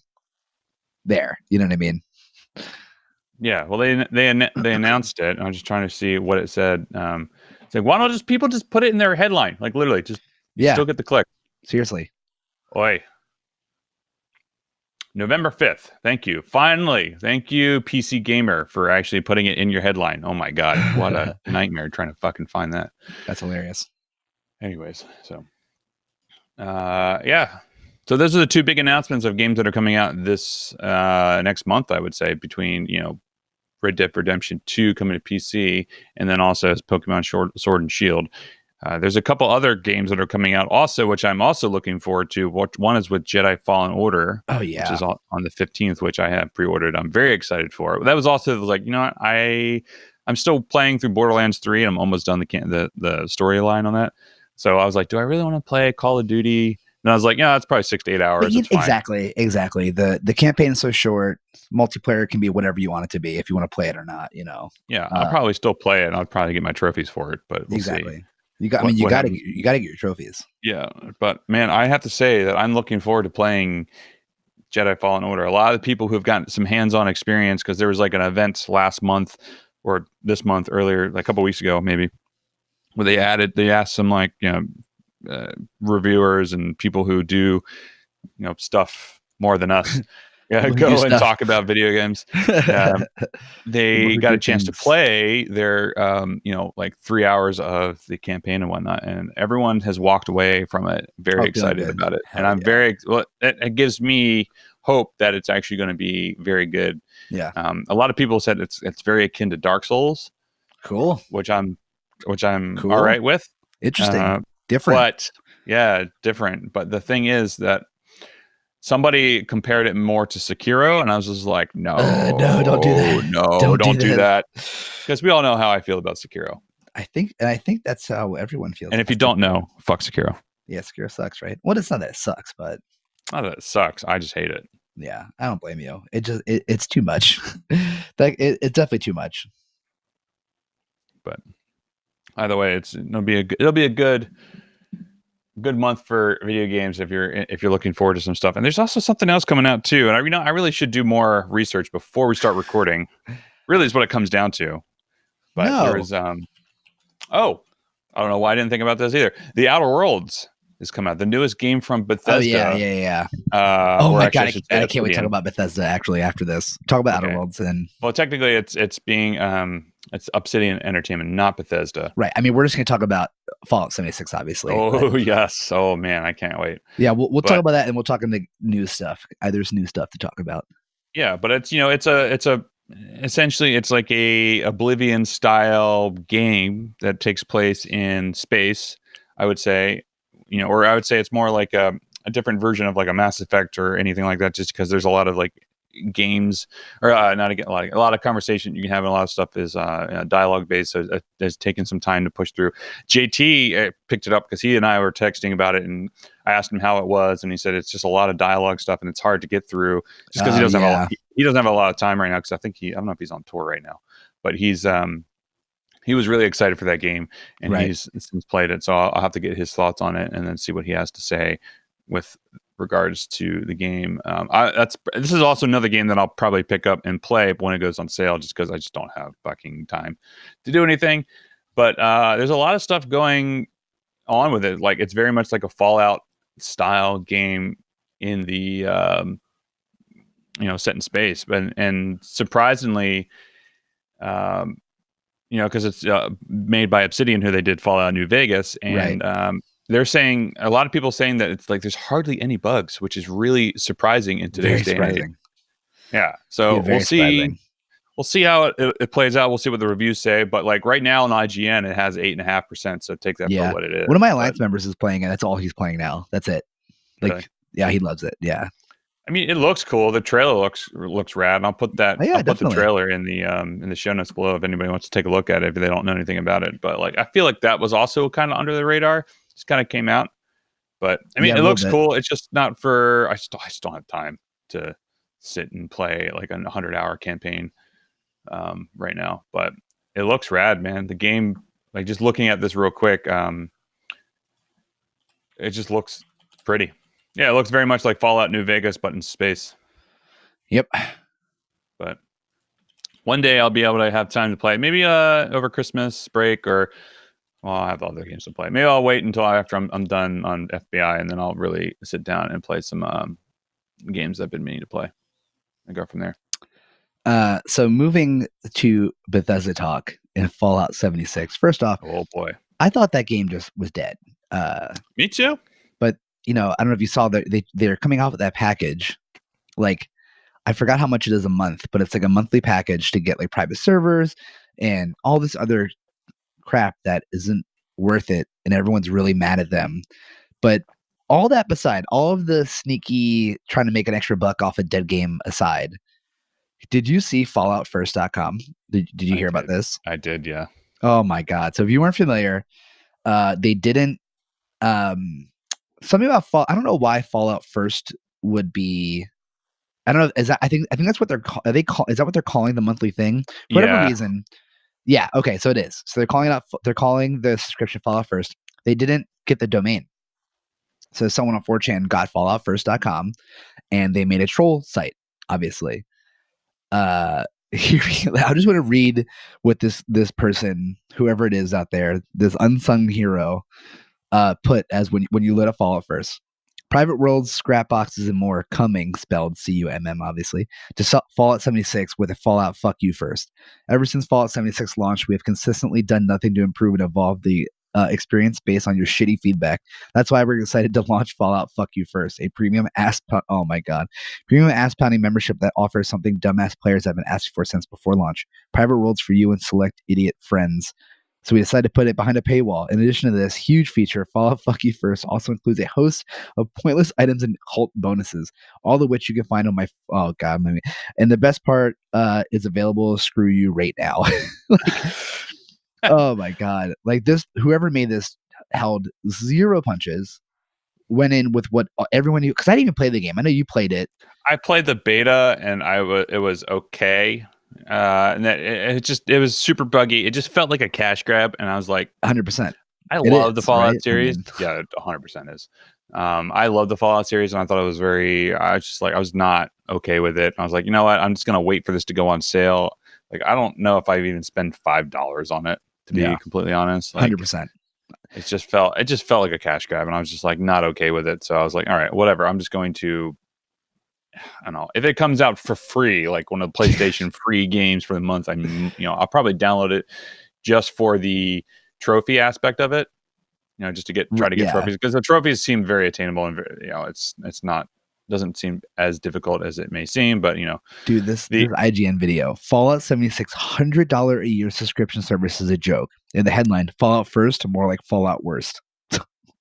there? You know what I mean? Yeah. Well, they announced it. I'm just trying to see what it said. It's like, why don't people just put it in their headline? Like literally, just still get the click. Seriously. Oi. November 5th. Thank you. Finally. Thank you, PC Gamer, for actually putting it in your headline. Oh my God. What a nightmare trying to fucking find that. That's hilarious. Anyways, so yeah. So those are the two big announcements of games that are coming out this next month, I would say, between, Red Dead Redemption 2 coming to PC and then also as Pokemon Sword and Shield. There's a couple other games that are coming out also, which I'm also looking forward to. One is with Jedi Fallen Order, Oh which yeah. is on the 15th, which I have pre-ordered. I'm very excited for. That was also like, you know what, I'm still playing through Borderlands 3, and I'm almost done the storyline on that. So I was like, do I really want to play Call of Duty? And I was like, yeah, that's probably 6 to 8 But hours. It's fine. exactly. The campaign is so short. Multiplayer can be whatever you want it to be if you want to play it or not. Yeah, I'll probably still play it. And I'll probably get my trophies for it, but we'll see. Exactly. You got. I What mean, what happens? you got to get your trophies. Yeah, but man, I have to say that I'm looking forward to playing Jedi Fallen Order. A lot of the people who've gotten some hands-on experience, because there was like an event last month or this month earlier, like a couple weeks ago maybe, where they asked some like reviewers and people who do stuff more than us, yeah, People who do go and stuff. talk about video games. Um, People they who got do a chance to things. play their like 3 hours of the campaign and whatnot, and everyone has walked away from it very Oh, feeling excited good. about it. And Hell I'm yeah. well, it gives me hope that it's actually going to be very good. Yeah. A lot of people said it's very akin to Dark Souls, Cool. which I'm all Cool. right with. Interesting. Different. But yeah, different. But the thing is that somebody compared it more to Sekiro, and I was just like, No, don't do no, that. no, Don't do don't do that. that, because we all know how I feel about Sekiro. I think that's how everyone feels. And if you don't know, fuck Sekiro. Yeah, Sekiro sucks, right? Well, it's not that it sucks, but Not that it sucks. I just hate it. yeah, I don't blame you. It's too much. It's definitely too much. But either way, it'll be a good month for video games if you're looking forward to some stuff. And there's also something else coming out too. And I really should do more research before we start recording. Really is what it comes down to. But there No. is oh, I don't know why I didn't think about this either. The Outer Worlds has come out. The newest game from Oh yeah, Bethesda. yeah. Oh Or my actually, god, I should say I can't wait to talk Obsidian. about Bethesda actually after this. Talk about Outer Okay. Worlds and Well, technically, it's being it's Obsidian Entertainment, not Bethesda. right. I mean, we're just gonna talk about Fallout 76, obviously. Oh but yes. Oh man, I can't wait. yeah, we'll talk But about that and we'll talk in the new stuff. There's new stuff to talk about. yeah, but it's a essentially it's like a Oblivion style game that takes place in space. I would say, or I would say it's more like a different version of like a Mass Effect or anything like that, just because there's a lot of like games or not a lot of conversation you can have, and a lot of stuff is dialogue based, so it's taken some time to push through. JT picked it up because he and I were texting about it, and I asked him how it was, and he said it's just a lot of dialogue stuff and it's hard to get through just because Yeah. he doesn't have a lot of time right now, because I don't know if he's on tour right now, but he was really excited for that game, and Right. he's since played it, so I'll have to get his thoughts on it and then see what he has to say with regards to the game. This is also another game that I'll probably pick up and play when it goes on sale, just because I just don't have fucking time to do anything. But there's a lot of stuff going on with it. Like, it's very much like a Fallout style game in the set in space, and surprisingly, because it's made by Obsidian, who they did Fallout New Vegas, and they're saying, a lot of people saying that it's like there's hardly any bugs, which is really surprising in today's day and age. Yeah, so we'll see. We'll see how it plays out. We'll see what the reviews say. But like right now on IGN, it has 8.5%. So take that for what it is. One of my Alliance members is playing it. That's all he's playing now. That's it. Like, really? Yeah, he loves it. Yeah. I mean, it looks cool. The trailer looks rad. And I'll put that. I'll put the trailer in the show notes below if anybody wants to take a look at it if they don't know anything about it. But like, I feel like that was also kind of under the radar. Just kind of came out. But I mean, it looks cool. It's just not for. I just don't have time to sit and play like a 100-hour campaign right now. But it looks rad, man. The game, like, just looking at this real quick, it just looks pretty. Yeah, it looks very much like Fallout New Vegas, but in space. Yep. But one day I'll be able to have time to play. Maybe over Christmas break, or I'll have other games to play. Maybe I'll wait until after I'm done on FBI, and then I'll really sit down and play some games I've been meaning to play and go from there. So moving to Bethesda talk in Fallout 76. First off, oh boy, I thought that game just was dead. Me too. But I don't know if you saw that they're coming off with that package. Like, I forgot how much it is a month, but it's like a monthly package to get like private servers and all this other crap that isn't worth it, and everyone's really mad at them. But all that beside, all of the sneaky trying to make an extra buck off a dead game aside, did you see falloutfirst.com? Did you I hear about did. this? I did. Yeah. Oh my god. So if you weren't familiar, they didn't um something about fall. I don't know why Fallout First would be. I don't know. Is that I think that's what they're are they call is that what they're calling the monthly thing? For whatever Yeah. reason. Yeah, okay, so it is. So they're calling the subscription Fallout First. They didn't get the domain. So someone on 4chan got falloutfirst.com and they made a troll site, obviously. I just want to read what this person, whoever it is out there, this unsung hero, put as when you load up Fallout First. Private worlds, scrap boxes, and more coming, spelled CUMM, obviously, to Fallout 76 with a Fallout Fuck You First. Ever since Fallout 76 launched, we have consistently done nothing to improve and evolve the experience based on your shitty feedback. That's why we're excited to launch Fallout Fuck You First, a oh my god, premium ass pounding membership that offers something dumbass players have been asking for since before launch. Private worlds for you and select idiot friends. So we decided to put it behind a paywall. In addition to this huge feature, Fallout Fuck You First also includes a host of pointless items and cult bonuses, all of which you can find on my and the best part is available. Screw you right now. Like, oh my god! Like this, whoever made this held zero punches. Went in with what everyone knew because I didn't even play the game. I know you played it. I played the beta and it was okay. And it was super buggy. It just felt like a cash grab, and I was like, 100%. I It love the is, Fallout right? I series. mean, Yeah, 100% is. I love the Fallout series, and I thought it was very. I was just like, I was not okay with it. I was like, you know what? I'm just gonna wait for this to go on sale. Like, I don't know if I even spend $5 on it, to be yeah, completely honest. Like, 100%. it just felt like a cash grab, and I was just like not okay with it. So I was like, all right, whatever. I'm just going to. I don't know if it comes out for free, like one of the PlayStation free games for the month. I'll probably download it just for the trophy aspect of it. Just to try to get Yeah, trophies because the trophies seem very attainable and it's not doesn't seem as difficult as it may seem. But dude, this the IGN video, Fallout 76 $100 a year subscription service is a joke. In the headline, Fallout First, more like Fallout Worst.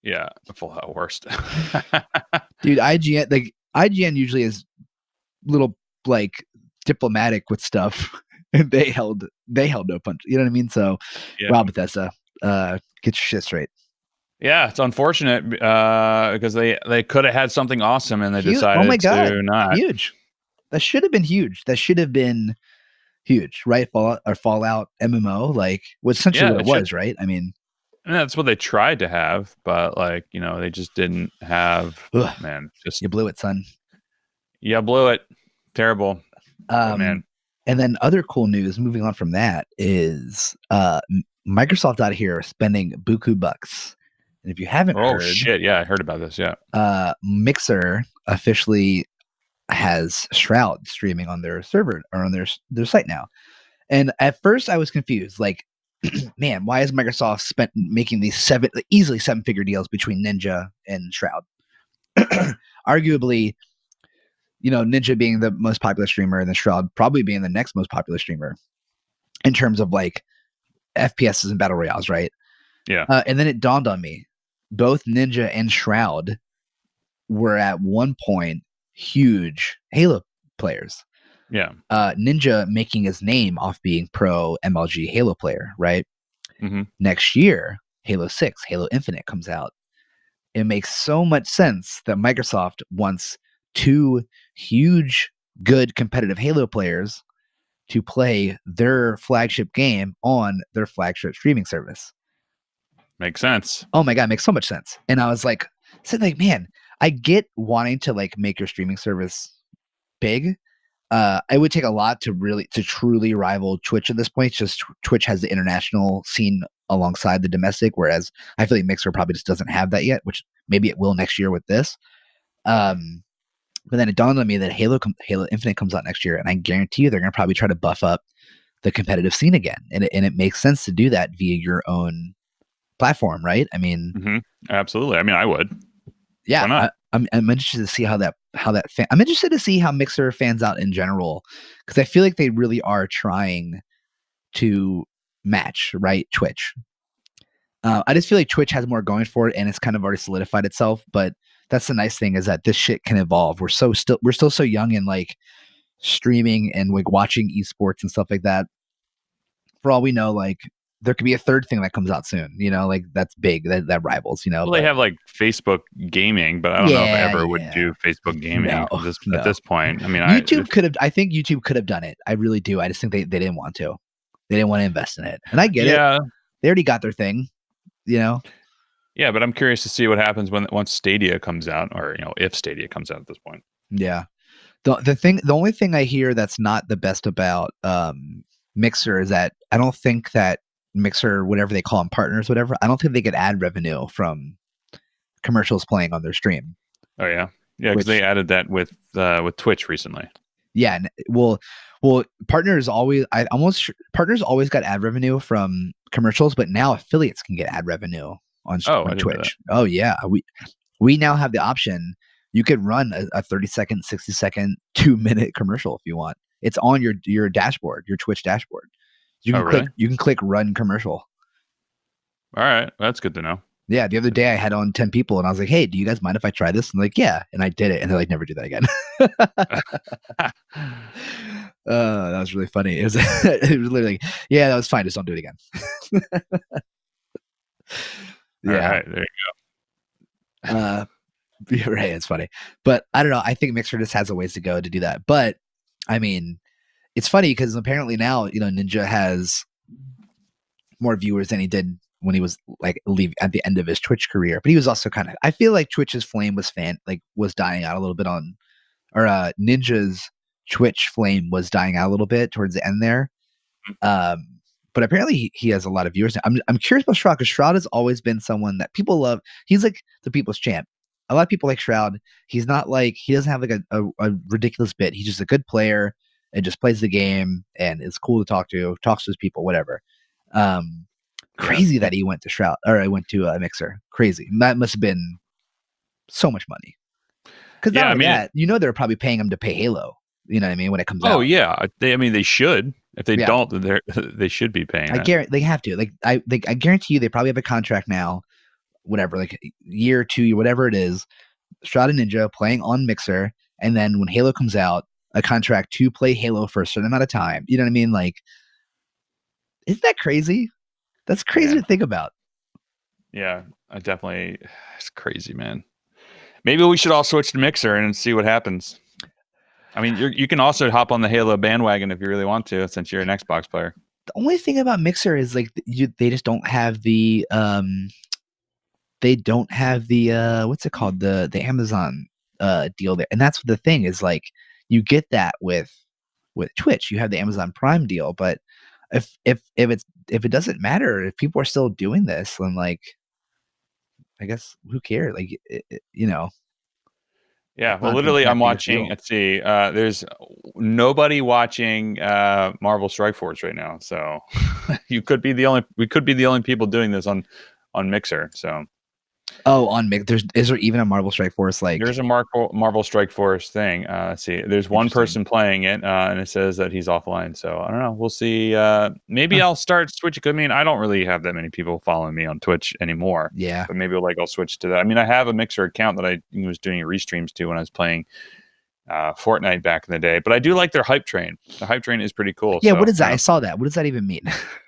yeah, Fallout worst. Dude, IGN usually is little like diplomatic with stuff, and they held no punch. You know what I mean? So, Yeah, wow, Bethesda, get your shit straight. yeah, it's unfortunate because they could have had something awesome and they Huge! Oh my decided god, to not. huge! That should have been huge. That should have been huge, right? Fallout MMO, like was essentially Yeah, what it it should. was, right? I mean, And that's what they tried to have, but they just didn't have. ugh, Man, just you blew it, son. yeah, blew it. Terrible. But Um, man, and then other cool news. Moving on from that is Microsoft out here spending buku bucks. And if you haven't oh heard, shit, yeah, I heard about this. Yeah. Mixer officially has Shroud streaming on their server or on their site now. And at first, I was confused. Like, man, why is Microsoft making these easily 7-figure deals between Ninja and Shroud? Arguably, Ninja being the most popular streamer and then Shroud probably being the next most popular streamer in terms of like FPSs and battle royales, right? Yeah. And then it dawned on me, both Ninja and Shroud were at one point huge Halo players. Yeah. Ninja making his name off being pro MLG Halo player, right? Mm-hmm. Next year, Halo 6, Halo Infinite comes out. It makes so much sense that Microsoft wants two huge, good competitive Halo players to play their flagship game on their flagship streaming service. Makes sense. Oh my god, it makes so much sense. And I was like, man, I get wanting to like make your streaming service big. It would take a lot to truly rival Twitch at this point. Just Twitch has the international scene alongside the domestic, whereas I feel like Mixer probably just doesn't have that yet, which maybe it will next year with this. But then it dawned on me that Halo Infinite comes out next year, and I guarantee you they're going to probably try to buff up the competitive scene again, and it makes sense to do that via your own platform, right? I mean, Absolutely. I mean, I would. yeah, Why not? I'm interested to see how I'm interested to see how Mixer fans out in general, because I feel like they really are trying to match, right, Twitch. I just feel like Twitch has more going for it, and it's kind of already solidified itself. But that's the nice thing is that this shit can evolve. We're still so young in like streaming and like watching esports and stuff like that. For all we know, like there could be a third thing that comes out soon. You know, like that's big that rivals. You know, Well, they but have like Facebook gaming, but I don't know if yeah, ever would yeah, do Facebook no, gaming at no. this point. I mean, YouTube could have. I think YouTube could have done it. I really do. I just think they didn't want to. They didn't want to invest in it, and I get it. yeah, They already got their thing. You know. yeah, but I'm curious to see what happens once Stadia comes out, or if Stadia comes out at this point. Yeah. The only thing I hear that's not the best about Mixer is that I don't think that Mixer, whatever they call them, partners, whatever, I don't think they get ad revenue from commercials playing on their stream. Oh yeah, yeah, because they Which, added that with Twitch recently. yeah, partners always, partners always got ad revenue from commercials, but now affiliates can get ad revenue Oh, I on didn't know that. Twitch. Oh yeah, we now have the option. You could run a 30-second, 60-second, 2-minute commercial if you want. It's on your dashboard, your Twitch dashboard. Oh really? You can click run commercial. All right, that's good to know. Yeah, the other day I had on 10 people and I was like, "Hey, do you guys mind if I try this?" And like, "Yeah," and I did it, and they're like, "Never do that again." That was really funny. It was it was literally like, "Yeah, that was fine. Just don't do it again." All Yeah. right, there you Uh, You're right. It's funny, but I don't know. I think Mixer just has a ways to go to do that. But I mean, it's funny because apparently now Ninja has more viewers than he did when he was like at the end of his Twitch career. But he was also kind of. I feel like Twitch's flame was dying out a little bit or Ninja's Twitch flame was dying out a little bit towards the end there. Um, but apparently he has a lot of viewers now. I'm curious about Shroud because Shroud has always been someone that people love. He's like the people's champ. A lot of people like Shroud. He doesn't have like a ridiculous bit. He's just a good player and just plays the game and is cool to talk to, talks to his people, whatever. Um, Yeah. Crazy that he went to Shroud or I went to Mixer. Crazy. That must have been so much money. Because not Yeah, I only mean, that, they're probably paying him to pay Halo. You know what I mean when it comes oh out. yeah, they should. If they Yeah. don't, then they should be paying I it. guarantee they have to. I guarantee you they probably have a contract now, whatever, like a year or 2, whatever it is. Strata Ninja playing on Mixer, and then when Halo comes out, a contract to play Halo for a certain amount of time. You know what I mean? Like, isn't that crazy? That's crazy Yeah. to think about. Yeah, I definitely. It's crazy, man. Maybe we should all switch to Mixer and see what happens. I mean, you can also hop on the Halo bandwagon if you really want to, since you're an Xbox player. The only thing about Mixer is like they just don't have the what's it called, the Amazon deal there, and that's the thing is like you get that with Twitch. You have the Amazon Prime deal, but if it doesn't matter, if people are still doing this, then like I guess who cares? Like Yeah, it's well, not literally, that I'm big of a watching. deal. Let's see. There's nobody watching Marvel Strike Force right now, so you could be the only. We could be the only people doing this on Mixer. So Oh, on Mix, is there even a Marvel Strike Force like there's a Marvel Strike Force thing. Let's see. There's one interesting? person playing it, and it says that he's offline. So I don't know. We'll see. Maybe Huh. I'll start switching. I mean, I don't really have that many people following me on Twitch anymore. Yeah. But maybe I'll switch to that. I mean, I have a Mixer account that I was doing restreams to when I was playing Fortnite back in the day. But I do like their hype train. The hype train is pretty cool. Yeah, So what is that? I saw that. What does that even mean?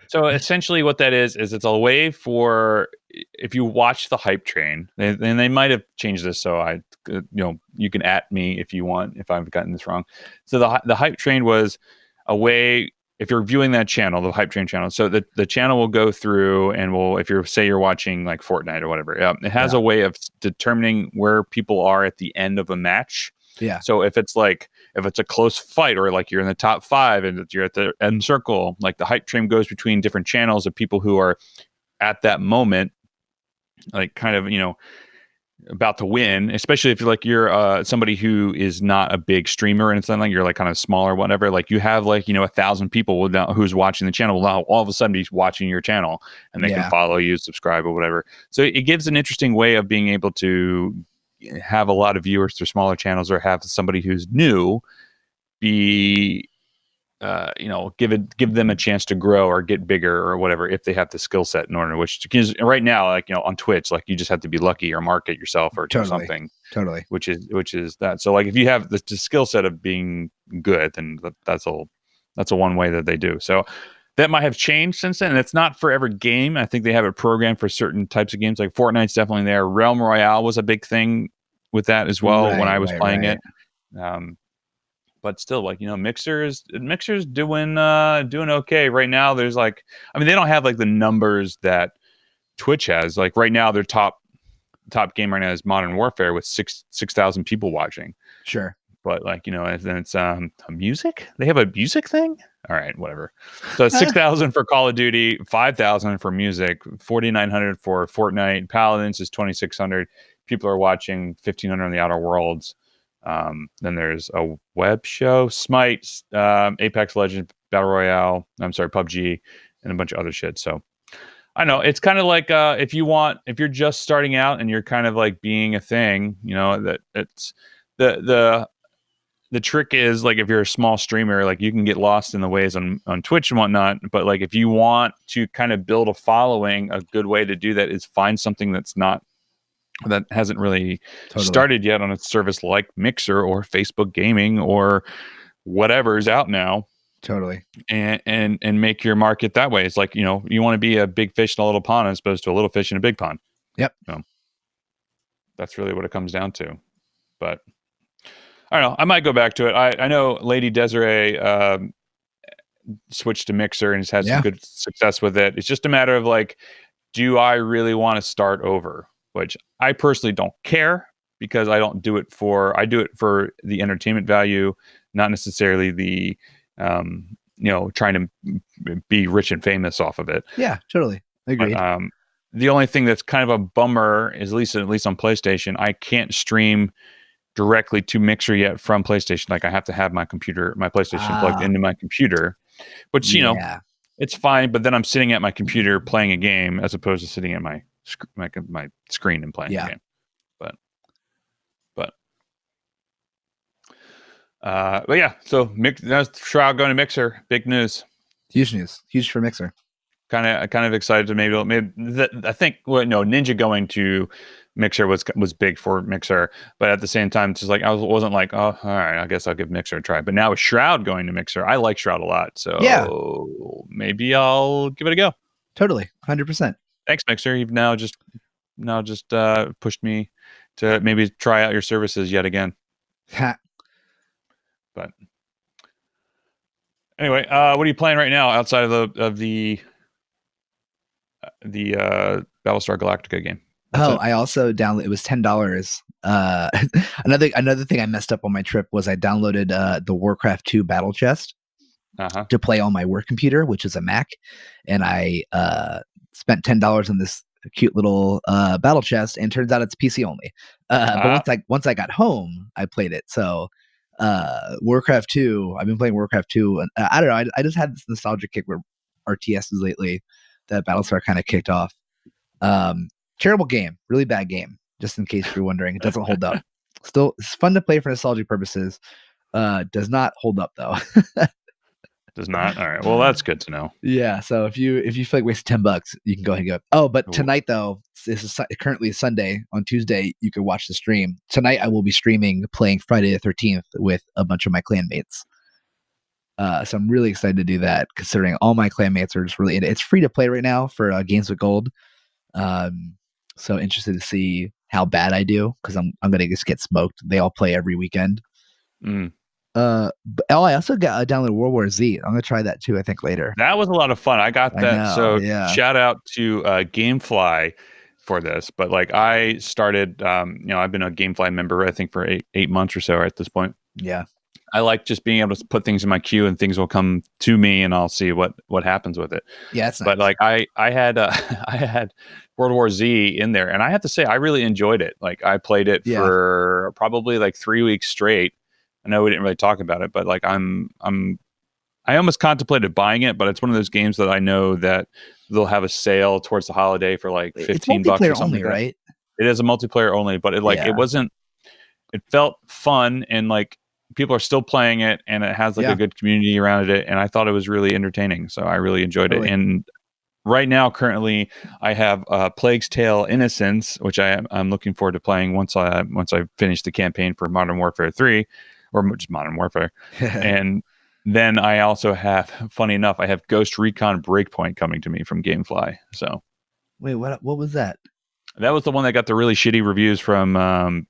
so essentially, what that is it's a way for if you watch the hype train, and they might have changed this. So you can at me if you want if I've gotten this wrong. So the hype train was a way if you're viewing that channel, the hype train channel. So the channel will go through and if you're watching like Fortnite or whatever, it has Yeah. a way of determining where people are at the end of a match. Yeah. So if it's a close fight or like you're in the top 5 and you're at the end circle, like the hype train goes between different channels of people who are at that moment, like kind of, about to win, especially if you're somebody who is not a big streamer and something like you're like kind of small or whatever, like you have 1,000 people who's watching the channel will now all of a sudden be watching your channel and they can follow you, subscribe or whatever. So it gives an interesting way of being able to have a lot of viewers through smaller channels or have somebody who's new be give them a chance to grow or get bigger or whatever if they have the skill set in order. Which, because right now, like, on Twitch, like, you just have to be lucky or market yourself or something. Totally. Which is that. So like, if you have the skill set of being good, then that's a one way that they do. So that might have changed since then. And it's not for every game. I think they have it programmed for certain types of games. Like Fortnite's definitely there. Realm Royale was a big thing with that as well when I was playing it. But still, like, Mixer's doing okay right now. There's like, I mean, they don't have like the numbers that Twitch has. Like right now, their top game right now is Modern Warfare with 6,000 people watching. Sure. But like, and then it's music. They have a music thing. All right, whatever. So 6,000 for Call of Duty, 5,000 for music, 4,900 for Fortnite. Paladins is 2,600. People are watching 1,500 on the Outer Worlds. Then there's a web show, Smite, Apex Legends, Battle Royale. I'm sorry, PUBG, and a bunch of other shit. So I know it's kind of like if you're just starting out and you're kind of like being a thing, that it's the trick is, like, if you're a small streamer, like, you can get lost in the ways on Twitch and whatnot. But like, if you want to kind of build a following, a good way to do that is find something that hasn't really started yet on a service like Mixer or Facebook Gaming or whatever is out now. Totally. And make your market that way. It's like, you want to be a big fish in a little pond as opposed to a little fish in a big pond. Yep. That's really what it comes down to. But I don't know. I might go back to it. I know Lady Desiree switched to Mixer and has had some good success with it. It's just a matter of like, do I really want to start over? Which I personally don't care, because I do it for the entertainment value, not necessarily the trying to be rich and famous off of it. Yeah, totally. Agreed. But, the only thing that's kind of a bummer is, at least on PlayStation, I can't stream directly to Mixer yet from PlayStation. Like, I have to have my PlayStation plugged into my computer, which, it's fine. But then I'm sitting at my computer playing a game as opposed to sitting at my screen and playing a game. But yeah, so that's Shroud going to Mixer. Big news. Huge news. Huge for Mixer. Kind of excited to maybe I think Ninja going to Mixer was big for Mixer, but at the same time, it's just like, I wasn't like, oh, all right, I guess I'll give Mixer a try. But now with Shroud going to Mixer, I like Shroud a lot, so maybe I'll give it a go. Totally, 100%. Thanks, Mixer. You've now just pushed me to maybe try out your services yet again. But anyway, what are you playing right now outside of the Battlestar Galactica game? I also downloaded. It was $10. Another thing I messed up on my trip was I downloaded the Warcraft 2 Battle Chest to play on my work computer, which is a Mac, and I spent $10 on this cute little battle chest, and turns out it's PC only. But once I got home, I played it. So Warcraft 2, I've been playing Warcraft 2, and I don't know, I just had this nostalgic kick with RTSs lately that Battlestar kind of kicked off. Terrible game, really bad game, just in case you're wondering. It doesn't hold up. Still, it's fun to play for nostalgic purposes. Does not hold up though. Does not. All right. Well, that's good to know. Yeah. So if you feel like wasting $10, you can go ahead and go. Oh, but tonight though, this is currently Sunday. On Tuesday, you can watch the stream. Tonight, I will be streaming playing Friday the 13th with a bunch of my clanmates. So I'm really excited to do that, considering all my clanmates are just really into it. It's free to play right now for Games with Gold. So interested to see how bad I do, because I'm gonna just get smoked. They all play every weekend. But I also got downloaded World War Z. I'm gonna try that too, I think, later. That was a lot of fun. I got that. Shout out to Gamefly for this. But like, I started, I've been a Gamefly member, I think, for eight months or so at this point. Yeah. I like just being able to put things in my queue and things will come to me and I'll see what happens with it. Yeah, that's nice. But like, I had I had World War Z in there, and I have to say I really enjoyed it. Like, I played it for probably like 3 weeks straight. I know we didn't really talk about it, but like, I almost contemplated buying it, but it's one of those games that I know that they'll have a sale towards the holiday for like $15 or something. Only, right? It is a multiplayer only, but it wasn't. It felt fun, and like, people are still playing it, and it has like a good community around it, and I thought it was really entertaining, so I really enjoyed it. And right now, currently, I have Plague's Tale: Innocence, which I'm looking forward to playing once I finish the campaign for Modern Warfare 3, or just Modern Warfare. And then I also have, funny enough, I have Ghost Recon Breakpoint coming to me from GameFly. So, wait, what was that? That was the one that got the really shitty reviews from.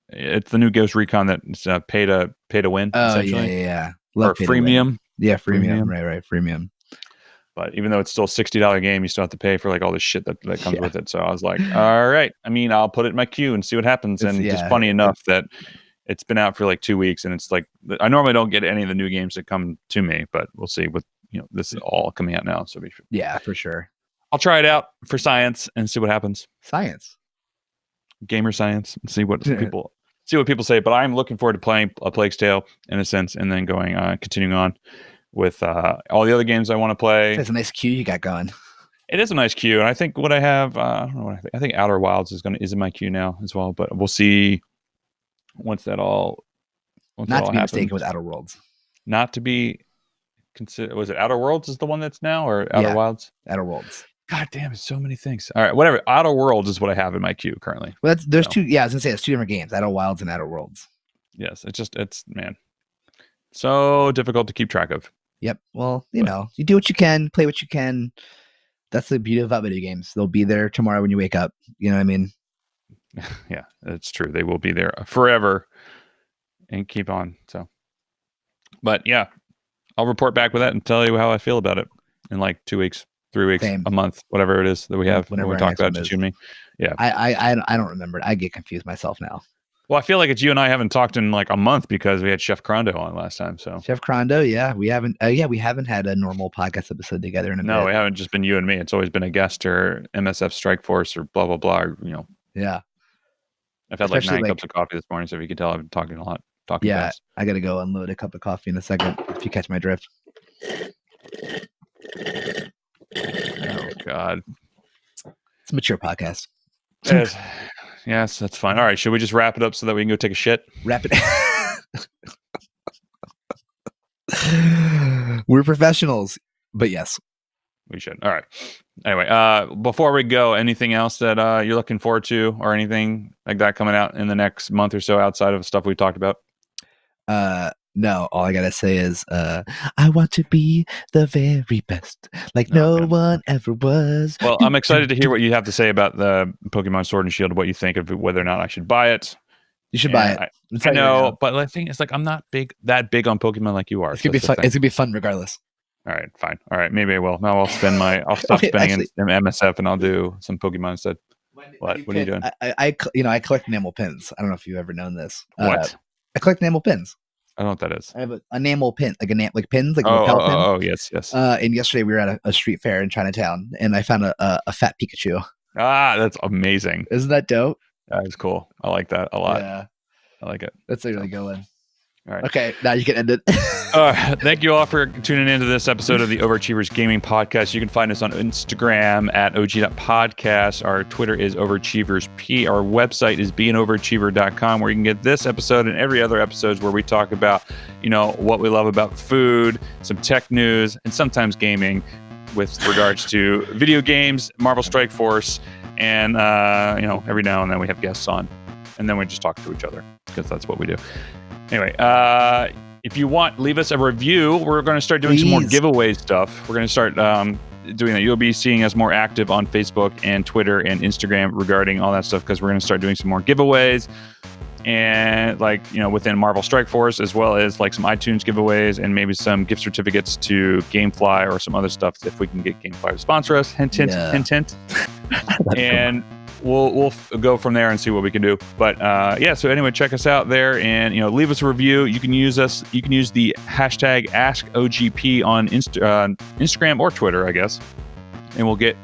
It's the new Ghost Recon that's pay to win. Oh, essentially. yeah. Or freemium. Yeah, freemium. Right, freemium. But even though it's still a $60 game, you still have to pay for like all the shit that comes with it. So I was like, all right. I mean, I'll put it in my queue and see what happens. And just funny enough that it's been out for like 2 weeks, and it's like I normally don't get any of the new games that come to me, but we'll see. With this is all coming out now, so yeah, for sure. I'll try it out for science and see what happens. Science, gamer science, and see what people say. But I'm looking forward to playing A Plague's Tale: Innocence, and then going continuing on with all the other games I want to play. It's a nice queue you got going. It is a nice queue, and I think what I have, I don't know what I think. I think Outer Wilds is in my queue now as well. But we'll see once that all. Not to be mistaken with Outer Worlds. Not to be considered. Was it Outer Worlds is the one that's now, or Outer Wilds? Outer Worlds. God damn, it's so many things. All right, whatever. Outer Worlds is what I have in my queue currently. Well, there's two. Yeah, I was gonna say it's 2 different games: Outer Wilds and Outer Worlds. Yes, it's man, so difficult to keep track of. Yep. Well, you do what you can, play what you can. That's the beauty about video games. They'll be there tomorrow when you wake up. You know what I mean? Yeah, that's true. They will be there forever and keep on. So, but yeah, I'll report back with that and tell you how I feel about it in like 2 weeks, 3 weeks, a month, whatever it is that we have. Whenever we talk about it, me. Yeah. I don't remember it. I get confused myself now. Well, I feel like it's you and I haven't talked in like a month because we had Chef Crondo on last time. So Chef Crondo, yeah, we haven't. We haven't had a normal podcast episode together in a bit. No, we haven't just been you and me. It's always been a guest or MSF Strike Force or blah blah blah. Or, Yeah. I've had like 9 cups of coffee this morning, so if you can tell, I've been talking a lot. Fast. I gotta go unload a cup of coffee in a second. If you catch my drift. Oh God. It's a mature podcast. Yes, that's fine. All right, should we just wrap it up so that we can go take a shit? Wrap it. We're professionals, but yes, we should. All right. Anyway, before we go, anything else that you're looking forward to, or anything like that coming out in the next month or so outside of stuff we talked about? No, all I gotta say is I want to be the very best, like no one ever was. Well, I'm excited to hear what you have to say about the Pokemon Sword and Shield, what you think of whether or not I should buy it. You should buy it. I know, but the thing is, like, I'm not that big on Pokemon like you are. It's gonna be fun. It's gonna be fun regardless. All right, fine. All right, maybe I will. Now I'll stop spending in MSF and I'll do some Pokemon instead. What are you doing? I collect enamel pins. I don't know if you've ever known this. What? I collect enamel pins. I don't know what that is. I have an enamel pin, like pins, like lapel pin. Oh, yes. And yesterday we were at a street fair in Chinatown, and I found a fat Pikachu. Ah, that's amazing. Isn't that dope? That is cool. I like that a lot. Yeah, I like it. That's a really good one. All right. Okay, now you can end it. Thank you all for tuning into this episode of the Overachievers Gaming Podcast. You can find us on Instagram at og.podcast. Our Twitter is overachieversp. Our website is beingoverachiever.com, where you can get this episode and every other episodes where we talk about, what we love about food, some tech news, and sometimes gaming with regards to video games, Marvel Strike Force, and, every now and then we have guests on, and then we just talk to each other because that's what we do. Anyway, if you want, leave us a review. We're going to start doing some more giveaway stuff. We're going to start doing that. You'll be seeing us more active on Facebook and Twitter and Instagram regarding all that stuff, because we're going to start doing some more giveaways, and within Marvel Strike Force, as well as like some iTunes giveaways and maybe some gift certificates to GameFly or some other stuff if we can get GameFly to sponsor us. Hint, hint, hint, hint. And we'll go from there and see what we can do. But so anyway, check us out there and leave us a review. You can use the hashtag AskOGP on Instagram or Twitter, I guess, and we'll get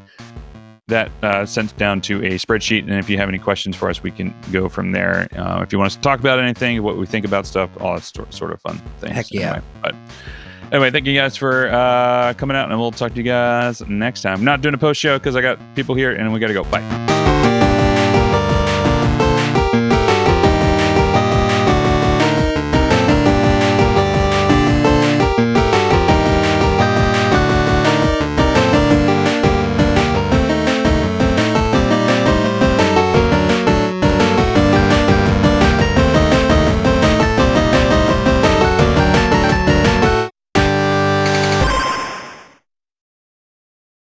that sent down to a spreadsheet. And if you have any questions for us, we can go from there. If you want us to talk about anything, what we think about stuff, all that sort of fun things. Heck yeah. Anyway, thank you guys for coming out, and we'll talk to you guys next time. I'm not doing a post show because I got people here and we got to go. Bye.